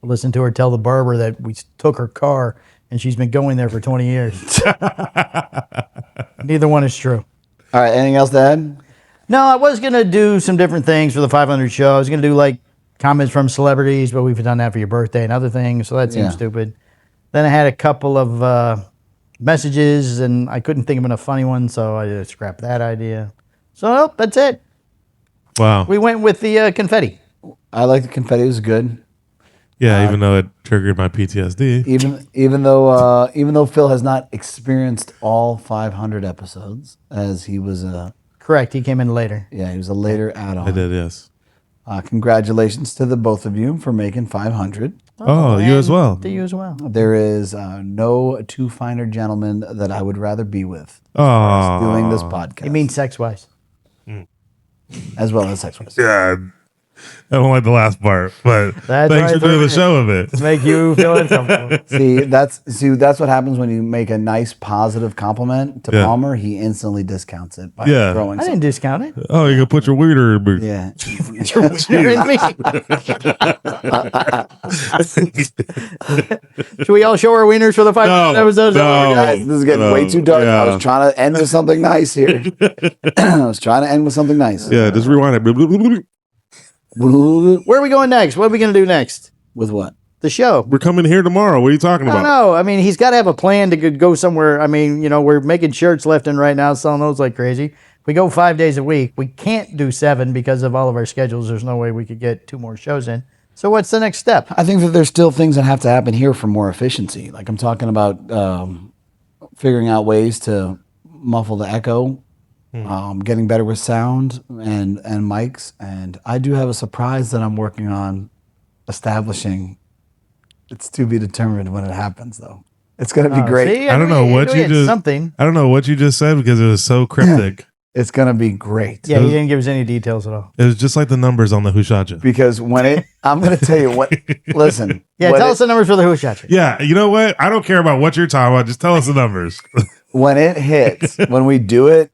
Listen to her tell the barber that we took her car and she's been going there for 20 years. Neither one is true.
All right, anything else to add?
No, I was going to do some different things for the 500 show. I was going to do like comments from celebrities, but we've done that for your birthday and other things, so that seems
Yeah.
stupid. Then I had a couple of messages and I couldn't think of enough funny ones, so I just scrapped that idea. So nope, that's it.
wow.
We went with the confetti.
I like the confetti. It was good.
Yeah, even though it triggered my PTSD.
Even though Phil has not experienced all 500 episodes, as he was
Correct, he came in later.
he was a later add-on.
I did, yes.
Congratulations to the both of you for making 500.
Oh, you as
and
well.
To you as well.
There is no two finer gentlemen that I would rather be with
Oh,
doing this podcast.
You mean sex-wise?
as well as sex-wise.
Yeah, I don't like the last part, but
That's
thanks
right,
for doing the
perfect.
show of it.
Make you feel uncomfortable.
See, that's what happens when you make a nice positive compliment to
Yeah.
Palmer. He instantly discounts it by
Yeah.
throwing.
I didn't discount it.
Oh, you can put your weeder in me.
Yeah.
You're in me. Should we all show our wieners for the 500
No,
episodes?
no.
Guys, this is getting way too dark.
Yeah.
I was trying to end with something nice here. I was trying to end with something nice.
Yeah, just rewind it.
Where are we going next? What are we going to do next?
With what?
The show.
We're coming here tomorrow. What are you talking
I don't
about?
know. I mean, he's got to have a plan to go somewhere. I mean, we're making shirts left and right now, selling those like crazy. We go 5 days a week. We can't do 7 because of all of our schedules. There's no way we could get 2 more shows in. So what's the next step?
I think that there's still things that have to happen here for more efficiency. Like I'm talking about figuring out ways to muffle the echo, getting better with sound and mics. And I do have a surprise that I'm working on establishing. It's to be determined when it happens, though. It's going to be great.
See,
I don't know what
knew
you
had
just-
something.
I don't know what you just said because it was so cryptic.
It's going to be great.
Yeah, he didn't give us any details at all.
It was just like the numbers on the Who Shot You.
Because when it, I'm going to tell you what, listen.
Yeah,
when
tell
it-
us the numbers for the Who Shot You.
Yeah, you know what? I don't care about what you're talking about. Just tell us the numbers.
When it hits, when we do it,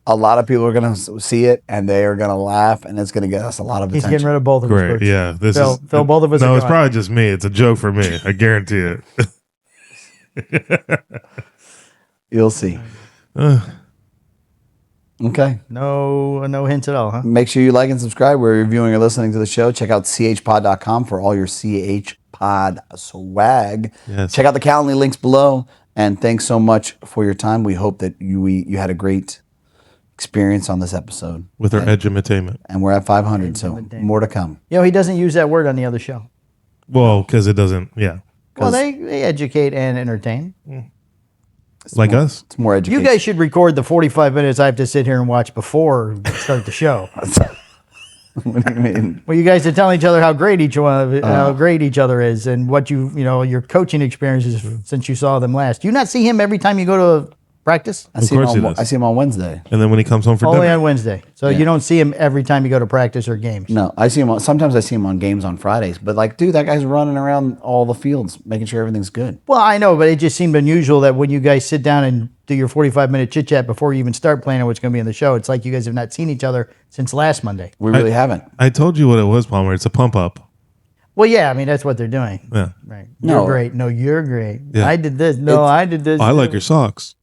a lot of people are going to see it and they are going to laugh and it's going to get us a lot of
He's
attention.
getting rid of both of his
Great.
birds.
Yeah. This
Phil,
is
Phil, both of us
No,
are
it's
gone.
probably just me. It's a joke for me. I guarantee it.
You'll see. Okay.
No hints at all, huh?
Make sure you like and subscribe. We're reviewing or listening to the show. Check out chpod.com for all your chpod swag.
Yes.
Check out the Calendly links below. And thanks so much for your time. We hope that you had a great experience on this episode.
With our edutainment.
And we're at 500, so more to come.
He doesn't use that word on the other show.
Well, because it doesn't, yeah.
Well, they educate and entertain.
Like us?
It's more education.
You guys should record the 45 minutes I have to sit here and watch before we start the show.
What do you mean?
Well, you guys are telling each other how great each other is, and what your coaching experiences since you saw them last. Do you not see him every time you go to practice?
I see him
course he
on,
does.
I see him on Wednesday.
And then when he comes home for
Only
dinner.
on Wednesday. So you don't see him every time you go to practice or games.
No, I see him. Sometimes I see him on games on Fridays. But like, dude, that guy's running around all the fields, making sure everything's good.
Well, I know, but it just seemed unusual that when you guys sit down and do your 45-minute chit chat before you even start planning what's going to be in the show, it's like you guys have not seen each other since last Monday.
We really haven't.
I told you what it was, Palmer. It's a pump up.
Well, yeah, I mean that's what they're doing.
Yeah.
Right.
No.
You're great. No, you're great.
Yeah.
I did this. No, I did this.
Oh, I like
too.
your socks.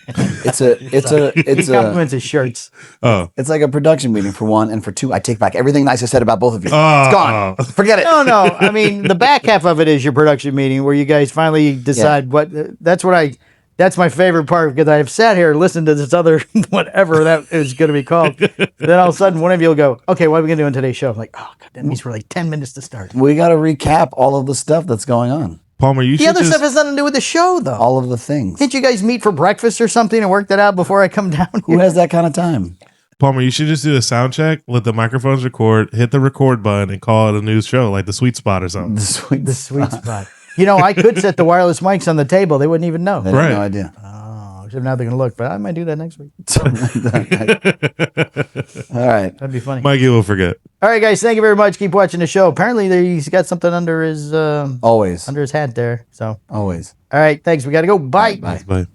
It's
He compliments his shirts.
Oh.
It's like a production meeting for one, and for two, I take back everything nice I said about both of you.
Oh.
It's gone. Forget it.
No. I mean, the back half of it is your production meeting where you guys finally decide what. That's my favorite part because I've sat here and listened to this other whatever that is going to be called. Then all of a sudden, one of you will go, "Okay, what are we going to do on today's show?" I'm like, "Oh, God, that means we're like 10 minutes to start."
We got to recap all of the stuff that's going on.
Palmer, you
The
should
other
just,
stuff has nothing to do with the show, though.
All of the things.
Didn't you guys meet for breakfast or something and work that out before I come down
Who
here?
has that kind of time?
Palmer, you should just do a sound check, let the microphones record, hit the record button, and call it a news show, like the Sweet Spot or something.
The sweet.
Sweet spot. You know, I could set the wireless mics on the table. They wouldn't even know.
I have
Right.
no idea.
Oh, except now they're going to look, but I might do that next week.
All right.
That'd be funny.
Mikey will forget.
All right, guys, thank you very much. Keep watching the show. Apparently, he's got something under his
Always.
hat there. So,
Always.
all right, thanks. We got to go. Bye.
Bye.
Bye.